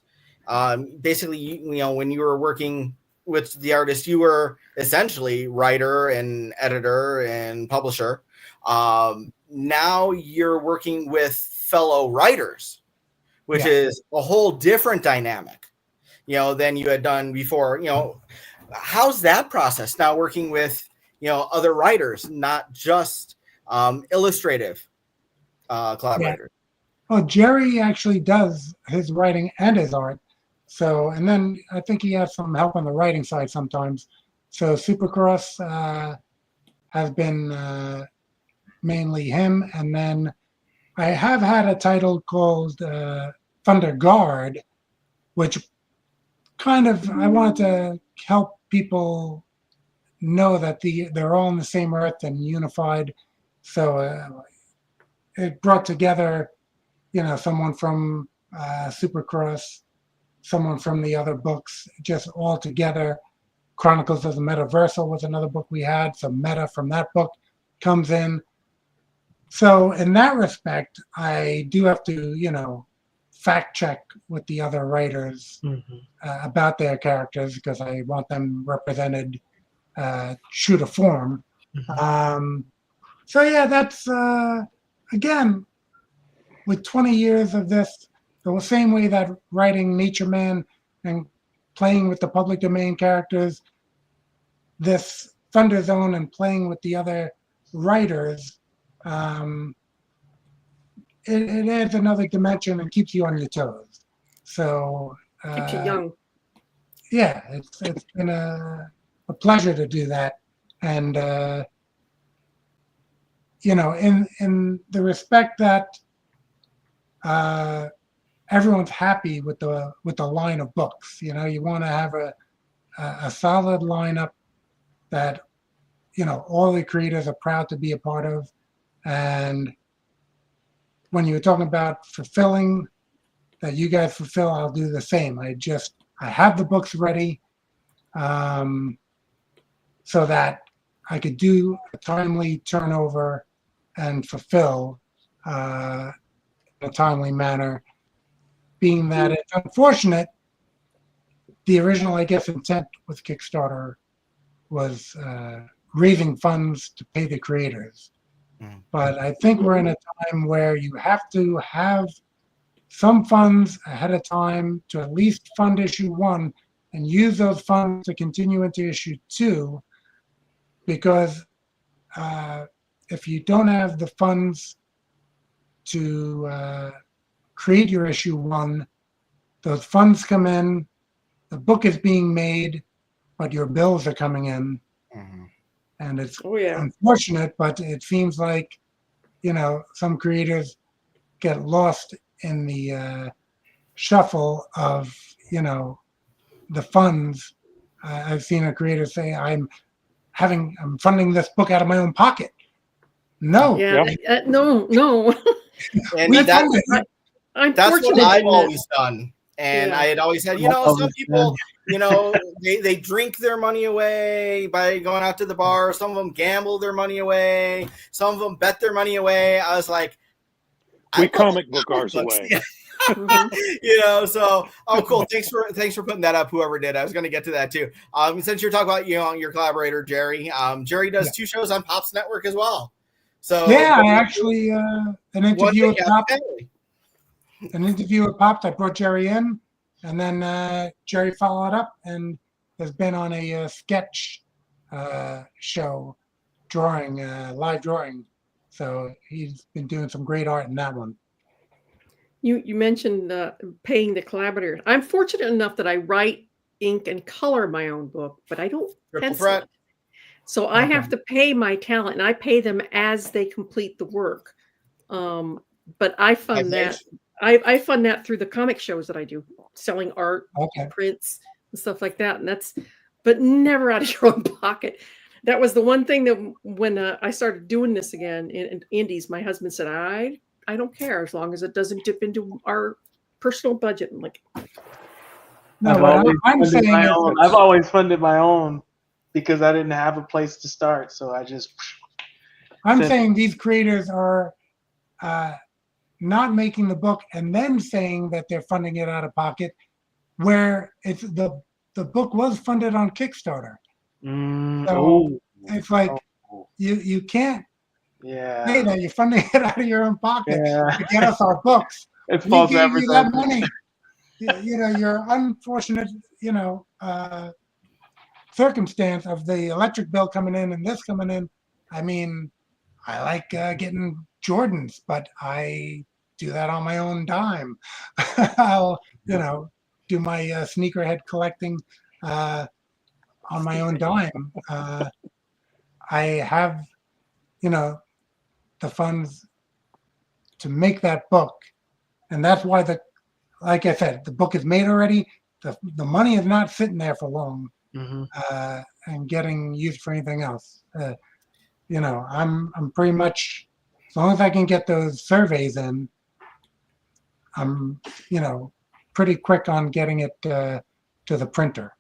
Basically, when you were working with the artist, you were essentially writer and editor and publisher. Now you're working with fellow writers, which is a whole different dynamic, than you had done before. How's that process now, working with other writers, not just illustrative collaborators? Well, Jerry actually does his writing and his art. So, and then I think he has some help on the writing side sometimes. So Supercross has been mainly him. And then I have had a title called Thunder Guard, which kind of, I wanted to help people know that they're all on the same earth and unified. So it brought together, someone from Supercross, someone from the other books, just all together. Chronicles of the Metaversal was another book we had. So Meta from that book comes in. So in that respect, I do have to, fact check with the other writers about their characters, because I want them represented true to form. So yeah, that's again, with 20 years of this, the same way that writing Nature Man and playing with the public domain characters, this Thunderzone and playing with the other writers, it adds another dimension and keeps you on your toes. So keeps you young. Yeah, it's been a pleasure to do that. And in the respect that everyone's happy with the line of books. You want to have a solid lineup that all the creators are proud to be a part of. And when you were talking about fulfilling, that you guys fulfill, I'll do the same. I have the books ready, so that I could do a timely turnover and fulfill in a timely manner. Being that it's unfortunate the original, I guess, intent with Kickstarter was raising funds to pay the creators. But I think we're in a time where you have to have some funds ahead of time to at least fund issue 1 and use those funds to continue into issue 2, because if you don't have the funds to create your issue 1, those funds come in, the book is being made, but your bills are coming in. And it's unfortunate, but it seems like, some creators get lost in the shuffle of, the funds. I've seen a creator say, I'm funding this book out of my own pocket. No. No. And that's what I've always done. And I had always said, some people, they drink their money away by going out to the bar. Some of them gamble their money away. Some of them bet their money away. I was like, we comic book ours away. So cool. Thanks for putting that up, whoever did. I was going to get to that too. Since you're talking about your collaborator Jerry, Jerry does 2 shows on Pops Network as well. So I actually an interview with Pops. An interview with Pops. I brought Jerry in, and then Jerry followed up and has been on a sketch show, live drawing. So he's been doing some great art in that one. You mentioned paying the collaborator. I'm fortunate enough that I write, ink, and color my own book, but I don't pencil it. So I have to pay my talent, and I pay them as they complete the work. But I fund that. I fund that through the comic shows that I do, selling art, prints, and stuff like that. And but never out of your own pocket. That was the one thing that when I started doing this again in indies, my husband said, I don't care as long as it doesn't dip into our personal budget. I'm like, I've always funded my own because I didn't have a place to start. So I just. I'm saying these creators are not making the book and then saying that they're funding it out of pocket, where it's the book was funded on Kickstarter. So it's like you can't say that you're funding it out of your own pocket to get us our books. It's false advertising. You that money. Your unfortunate, circumstance of the electric bill coming in and this coming in. I mean, I like getting Jordans, but I do that on my own dime. I'll, do my sneakerhead collecting on my own dime. I have, the funds to make that book. And that's why like I said, the book is made already. The money is not sitting there for long and getting used for anything else. I'm pretty much, as long as I can get those surveys in, I'm, pretty quick on getting it to the printer.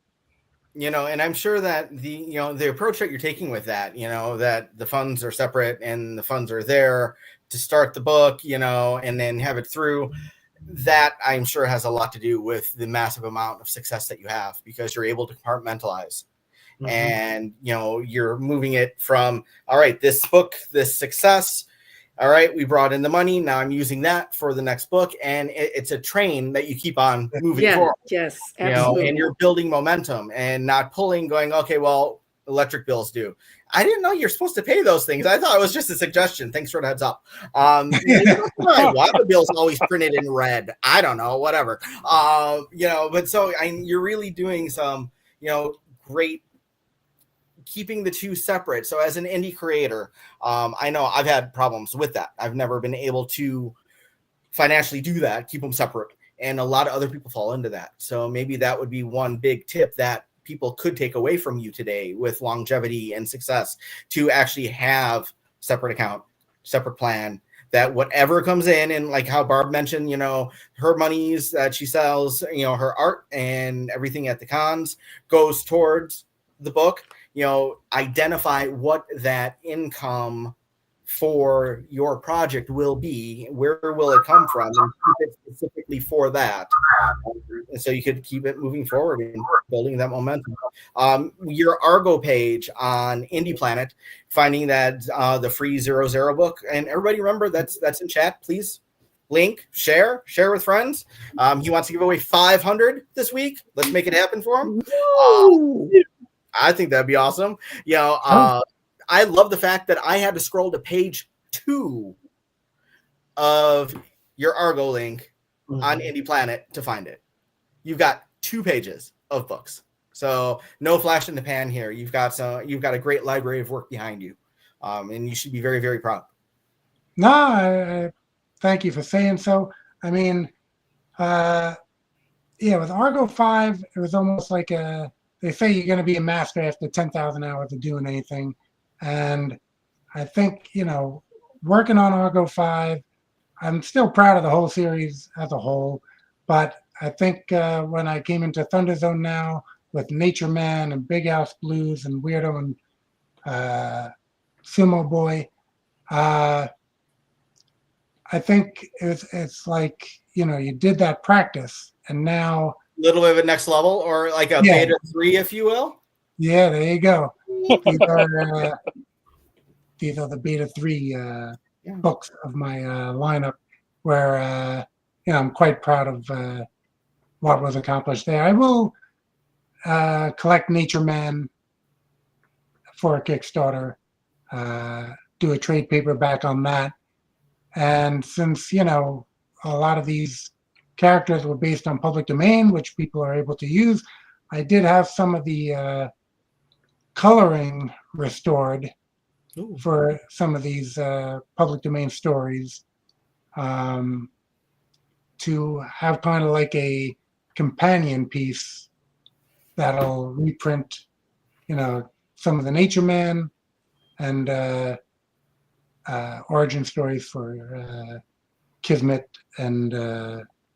And I'm sure that the approach that you're taking with that, that the funds are separate and the funds are there to start the book, and then have it through, that I'm sure has a lot to do with the massive amount of success that you have, because you're able to compartmentalize. And, you're moving it from, all right, this book, this success. All right, we brought in the money. Now I'm using that for the next book. And it's a train that you keep on moving forward. Yes, absolutely. And you're building momentum and not going, okay, well, electric bills due. I didn't know you're supposed to pay those things. I thought it was just a suggestion. Thanks for the heads up. Why the bill's always printed in red? I don't know, whatever. But so you're really doing some, great keeping the two separate. So as an indie creator, I know I've had problems with that. I've never been able to financially do that, keep them separate. And a lot of other people fall into that. So maybe that would be one big tip that people could take away from you today with longevity and success, to actually have separate account, separate plan, that whatever comes in, and like how Barb mentioned, her monies that she sells, her art and everything at the cons goes towards the book. Identify what that income for your project will be, where will it come from, and keep it specifically for that. And so you could keep it moving forward and building that momentum. Your Argo page on Indie Planet, finding that the free 00 book, and everybody remember that's in chat, please. Link, share with friends. He wants to give away 500 this week. Let's make it happen for him. I think that'd be awesome. I love the fact that I had to scroll to page 2 of your Argo link on Indie Planet to find it. You've got 2 pages of books. So no flash in the pan here. You've got a great library of work behind you. And you should be very, very proud. No, I thank you for saying so. I mean, with Argo 5, it was almost like they say you're going to be a master after 10,000 hours of doing anything. And I think, working on Argo 5, I'm still proud of the whole series as a whole. But I think when I came into Thunderzone now with Nature Man and Big House Blues and Weirdo and Sumo Boy, I think it's like, you did that practice and now. A little bit of a next level, or like a beta 3, if you will. Yeah, there you go. These are the beta 3 books of my lineup where, I'm quite proud of what was accomplished there. I will collect Nature Man for a Kickstarter, do a trade paperback on that. And since, a lot of these characters were based on public domain, which people are able to use, I did have some of the coloring restored for some of these public domain stories to have kind of like a companion piece that'll reprint, some of the Nature Man and origin stories for Kismet and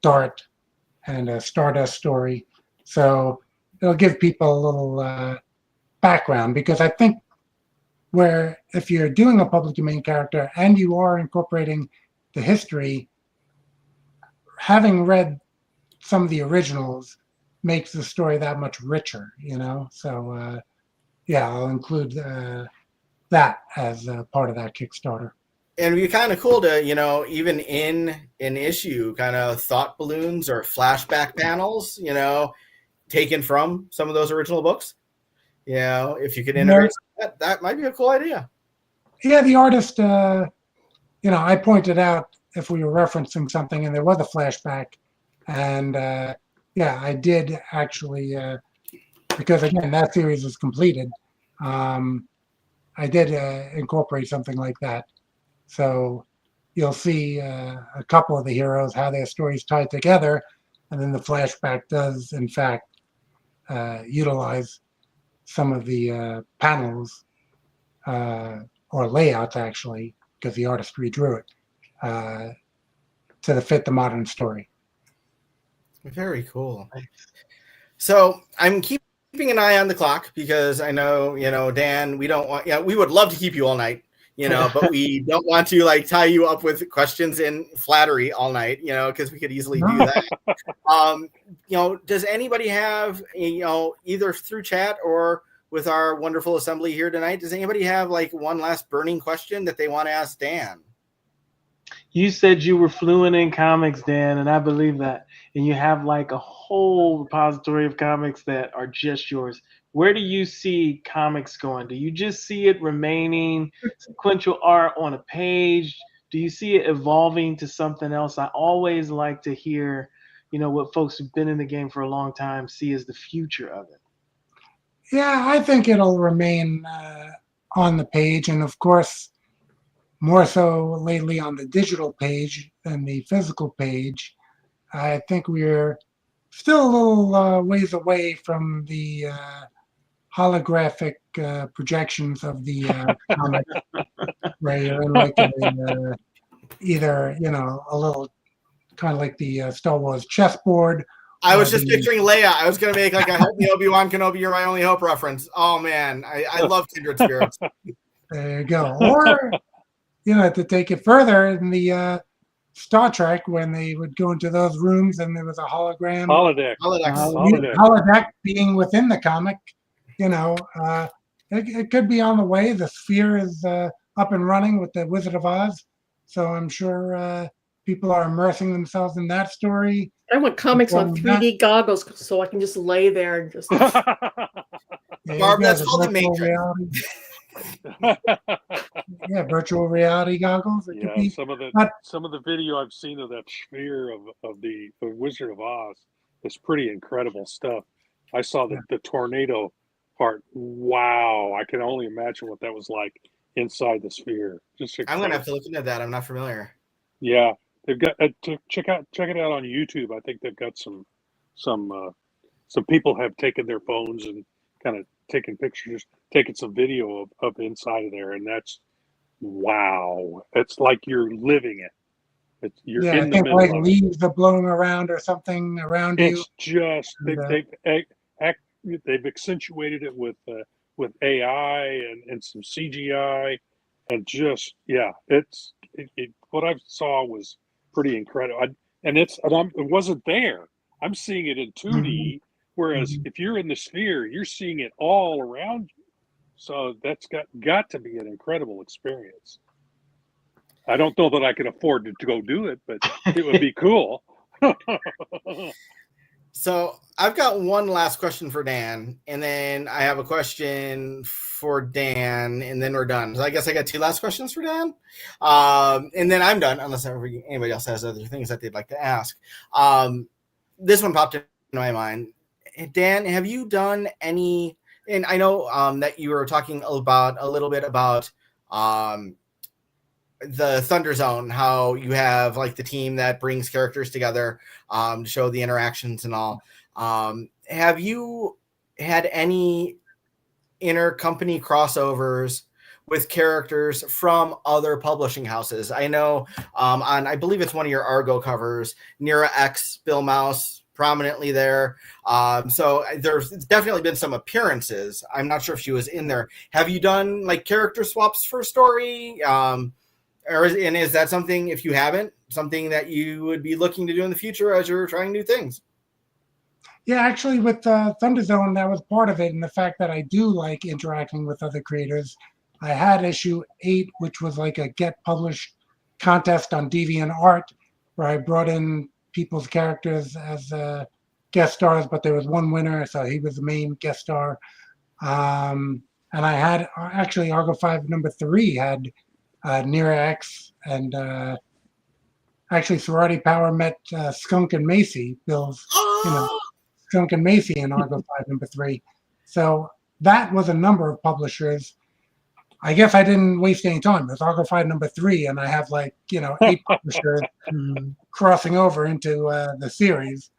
Dart and a Stardust story. So it'll give people a little background, because I think where if you're doing a public domain character and you are incorporating the history, having read some of the originals makes the story that much richer, So I'll include that as part of that Kickstarter. And it'd be kind of cool to, even in an issue, kind of thought balloons or flashback panels, taken from some of those original books. If you could integrate that might be a cool idea. Yeah, the artist, I pointed out if we were referencing something and there was a flashback. And I did actually, because again, that series is completed. I did incorporate something like that. So you'll see a couple of the heroes, how their stories tie together. And then the flashback does, in fact, utilize some of the panels or layouts, actually, because the artist redrew it to fit the modern story. Very cool. So I'm keeping an eye on the clock because I know, Dan, we don't want, we would love to keep you all night, but we don't want to tie you up with questions and flattery all night, because we could easily do that. Does anybody have, either through chat or with our wonderful assembly here tonight, does anybody have one last burning question that they want to ask Dan? You said you were fluent in comics, Dan, and I believe that. And you have a whole repository of comics that are just yours. Where do you see comics going? Do you just see it remaining sequential art on a page? Do you see it evolving to something else? I always like to hear, what folks who've been in the game for a long time see as the future of it. Yeah, I think it'll remain on the page. And of course, more so lately on the digital page than the physical page. I think we're still a little ways away from the holographic projections of the comic, where you're in either, a little kind of like the Star Wars chessboard. I was just picturing Leia. I was going to make a Help Me Obi-Wan Kenobi, You're My Only Hope reference. Oh, man. I love Kindred Spirits. There you go. Or to take it further in the Star Trek when they would go into those rooms and there was a hologram. Holodeck. Holodeck being within the comic, it could be on the way. The Sphere is up and running with the Wizard of Oz, so I'm sure people are immersing themselves in that story. I want comics on 3D goggles so I can just lay there and just. Barb, that's called the Matrix. Yeah, virtual reality goggles. It could be, some of the video I've seen of that sphere of the Wizard of Oz is pretty incredible stuff. I saw the tornado part. Wow, I can only imagine what that was like inside the sphere. Just I'm gonna have to look into that. I'm not familiar. Yeah, they've got check it out on YouTube. I think they've got some people have taken their phones and kind of taking pictures, taking some video of inside of there, and that's wow. It's like you're living it. You're in the middle like of leaves are blowing around or something around you. It's just they've accentuated it with AI and some CGI, and just what I saw was pretty incredible. It wasn't there. I'm seeing it in 2D. Whereas if you're in the sphere, you're seeing it all around you. So that's got to be an incredible experience. I don't know that I can afford to go do it, but it would be cool. So I've got one last question for Dan, and then I have a question for Dan, and then we're done. So I guess I got two last questions for Dan, and then I'm done, unless anybody else has other things that they'd like to ask. This one popped in my mind. Dan, have you done any? And I know that you were talking a little bit about the Thunderzone, how you have like the team that brings characters together to show the interactions and all. Have you had any intercompany crossovers with characters from other publishing houses? I know I believe it's one of your Argo covers, Nira X, Bill Mouse, prominently there. So there's definitely been some appearances. I'm not sure if she was in there. Have you done like character swaps for story? Is that something, if you haven't, something that you would be looking to do in the future as you're trying new things? Yeah, actually with Thunderzone, that was part of it. And the fact that I do like interacting with other creators. I had issue 8, which was like a get published contest on DeviantArt, where I brought in people's characters as guest stars, but there was one winner, so he was the main guest star. And I had actually Argo 5 number 3 had Nira X, and actually Sorority Power met Skunk and Macy, Bill's, Skunk and Macy in Argo 5 number 3. So that was a number of publishers. I guess I didn't waste any time. It's Argo 5 number 3, and I have 8 publishers crossing over into the series.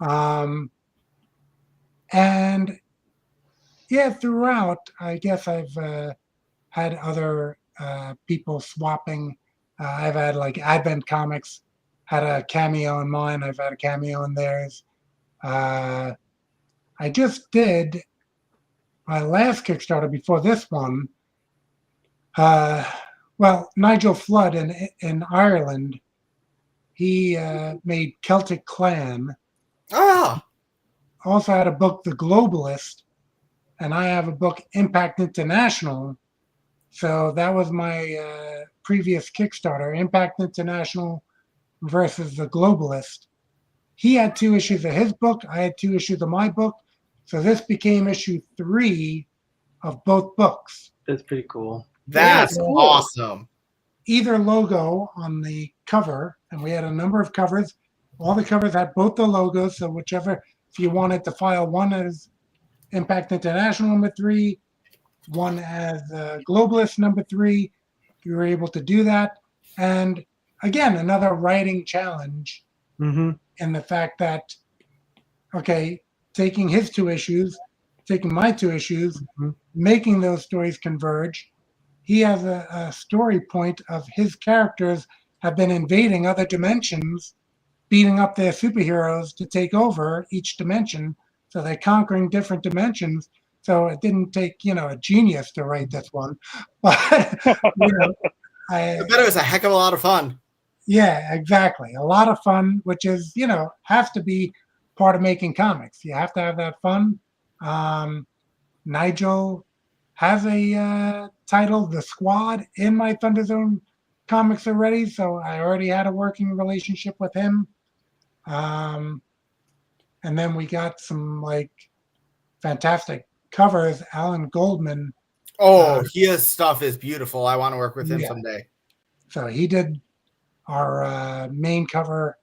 And yeah, throughout, I guess I've had other people swapping. I've had Advent Comics had a cameo in mine. I've had a cameo in theirs. I just did my last Kickstarter before this one. Nigel Flood in Ireland, he made Celtic Clan. Also had a book, The Globalist, and I have a book, Impact International. So that was my previous Kickstarter, Impact International versus The Globalist. He had 2 issues of his book. I had 2 issues of my book. So this became issue 3 of both books. That's pretty cool. That's awesome. Either logo on the cover, and we had a number of covers. All the covers had both the logos, so whichever, if you wanted to file one as Impact International number 3, one as Globalist number 3, you were able to do that. And again, another writing challenge in the fact that, taking his 2 issues, taking my 2 issues, making those stories converge. He has a story point of his characters have been invading other dimensions, beating up their superheroes to take over each dimension. So they're conquering different dimensions. So it didn't take, a genius to write this one. But, I bet it was a heck of a lot of fun. Yeah, exactly. A lot of fun, which is, has to be part of making comics. You have to have that fun. Nigel has a title, The Squad, in my Thunderzone Comics already, so I already had a working relationship with him. And then we got some fantastic covers. Alan Goldman. His stuff is beautiful. I want to work with him someday. So he did our main cover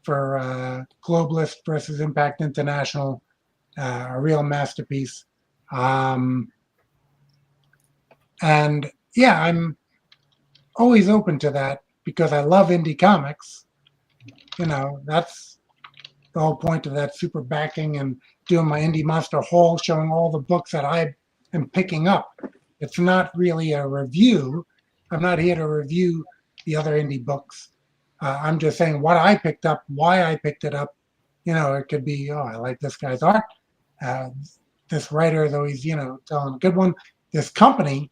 for Globalist versus Impact International, a real masterpiece. And yeah, I'm always open to that because I love indie comics. That's the whole point of that super backing and doing my Indie Monster haul, showing all the books that I am picking up. It's not really a review. I'm not here to review the other indie books. I'm just saying what I picked up, why I picked it up. It could be, I like this guy's art. This writer is always, telling a good one. This company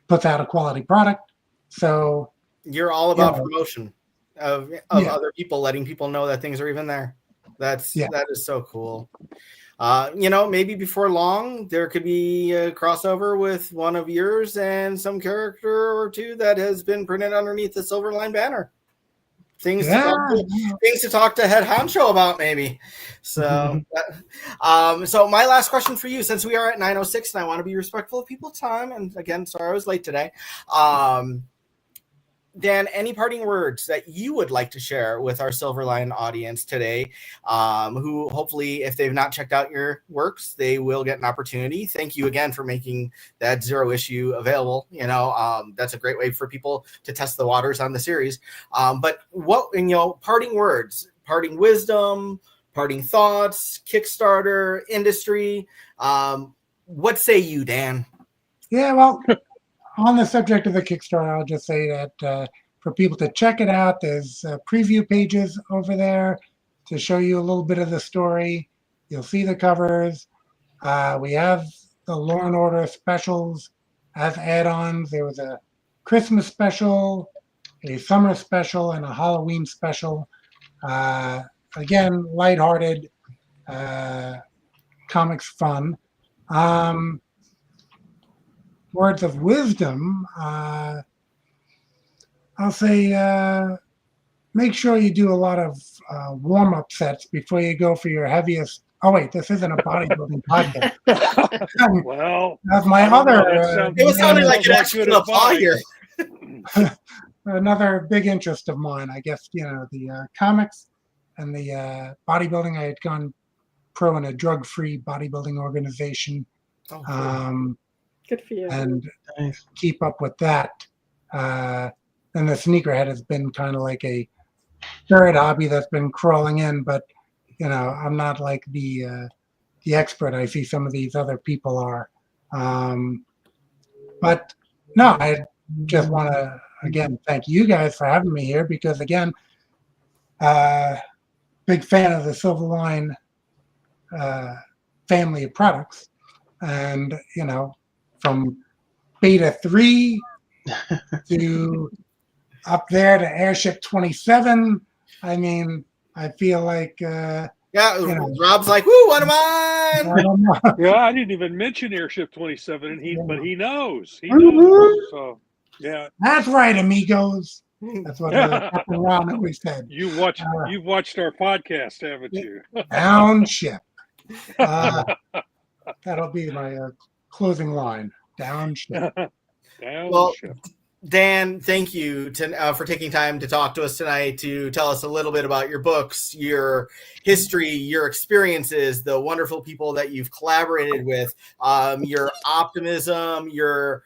puts out a quality product. So you're all about promotion of other people, letting people know that things are even there. That is so cool. Maybe before long there could be a crossover with one of yours and some character or two that has been printed underneath the Silverline banner. Things to talk to Head Honcho about, maybe. So, so my last question for you, since we are at 9:06 and I want to be respectful of people's time, and again, sorry I was late today. Dan, any parting words that you would like to share with our Silverline audience today, who hopefully, if they've not checked out your works, they will get an opportunity. Thank you again for making that Zero issue available. That's a great way for people to test the waters on the series. But what, parting words, parting wisdom, parting thoughts, Kickstarter, industry, what say you, Dan? Yeah, well, on the subject of the Kickstarter, I'll just say that for people to check it out, there's preview pages over there to show you a little bit of the story. You'll see the covers. We have the Law and Order specials as add-ons. There was a Christmas special, a summer special, and a Halloween special. Again, lighthearted comics fun. Words of wisdom, I'll say make sure you do a lot of warm-up sets before you go for your heaviest. Oh, wait, this isn't a bodybuilding podcast. Well, that's my other. It was sounding like an actual fire. Another big interest of mine, I guess, the comics and the bodybuilding. I had gone pro in a drug-free bodybuilding organization. Oh, cool. Good for you. And keep up with that. And the sneakerhead has been kind of like a third hobby that's been crawling in, but I'm not like the expert I see some of these other people are. But no, I just want to again thank you guys for having me here because again, big fan of the Silverline family of products, and from Beta 3 to up there to Airship 27. I mean, I feel like Rob's like, woo, one of mine. Yeah, I didn't even mention Airship 27, and but he knows. He knows. So yeah, that's right, amigos. That's what Captain Ron always said. You've watched our podcast, haven't you? Down ship. That'll be my closing line. Down ship. Down ship. Dan, thank you for taking time to talk to us tonight, to tell us a little bit about your books, your history, your experiences, the wonderful people that you've collaborated with, your optimism, your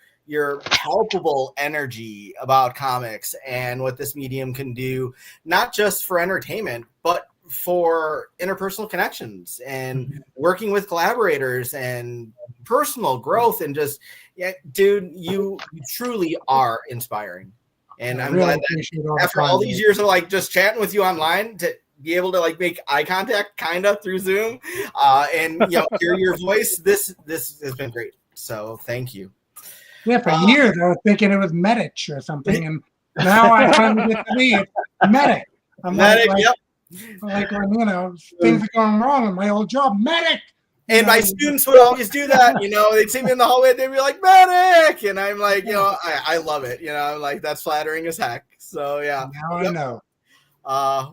palpable energy about comics and what this medium can do, not just for entertainment, but for interpersonal connections and working with collaborators and personal growth, and just dude, you truly are inspiring. And I'm glad that after all these years of just chatting with you online, to be able to make eye contact kind of through Zoom and hear your voice, this has been great. So thank you. Yeah, for years I was thinking it was Medich or something, and Now I finally get to be it. Medic. I'm Medic, like, yep. like when, you know, things are going wrong in my old job. Medic. And my students would always do that, you know, they'd see me in the hallway, they'd be like, medic! And I'm like, you know, I love it. You know, I'm like, that's flattering as heck. So, yeah. Now I know.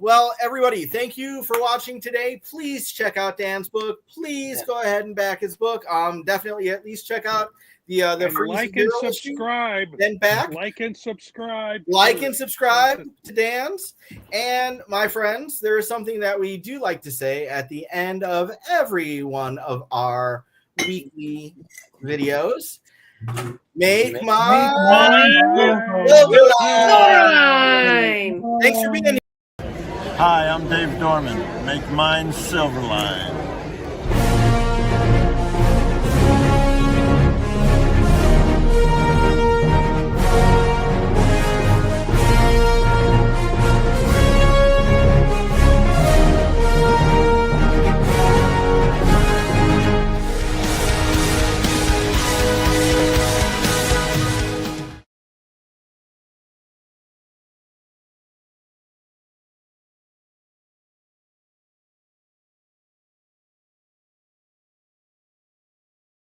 Well, everybody, thank you for watching today. Please check out Dan's book. Please go ahead and back his book. Definitely at least check out the free like and subscribe. Then back. Like and subscribe. Like and subscribe to Dan's. And my friends, there is something that we do like to say at the end of every one of our weekly videos. Make mine Silverline. Thanks for being here. Hi, I'm Dave Dorman. Make mine Silverline.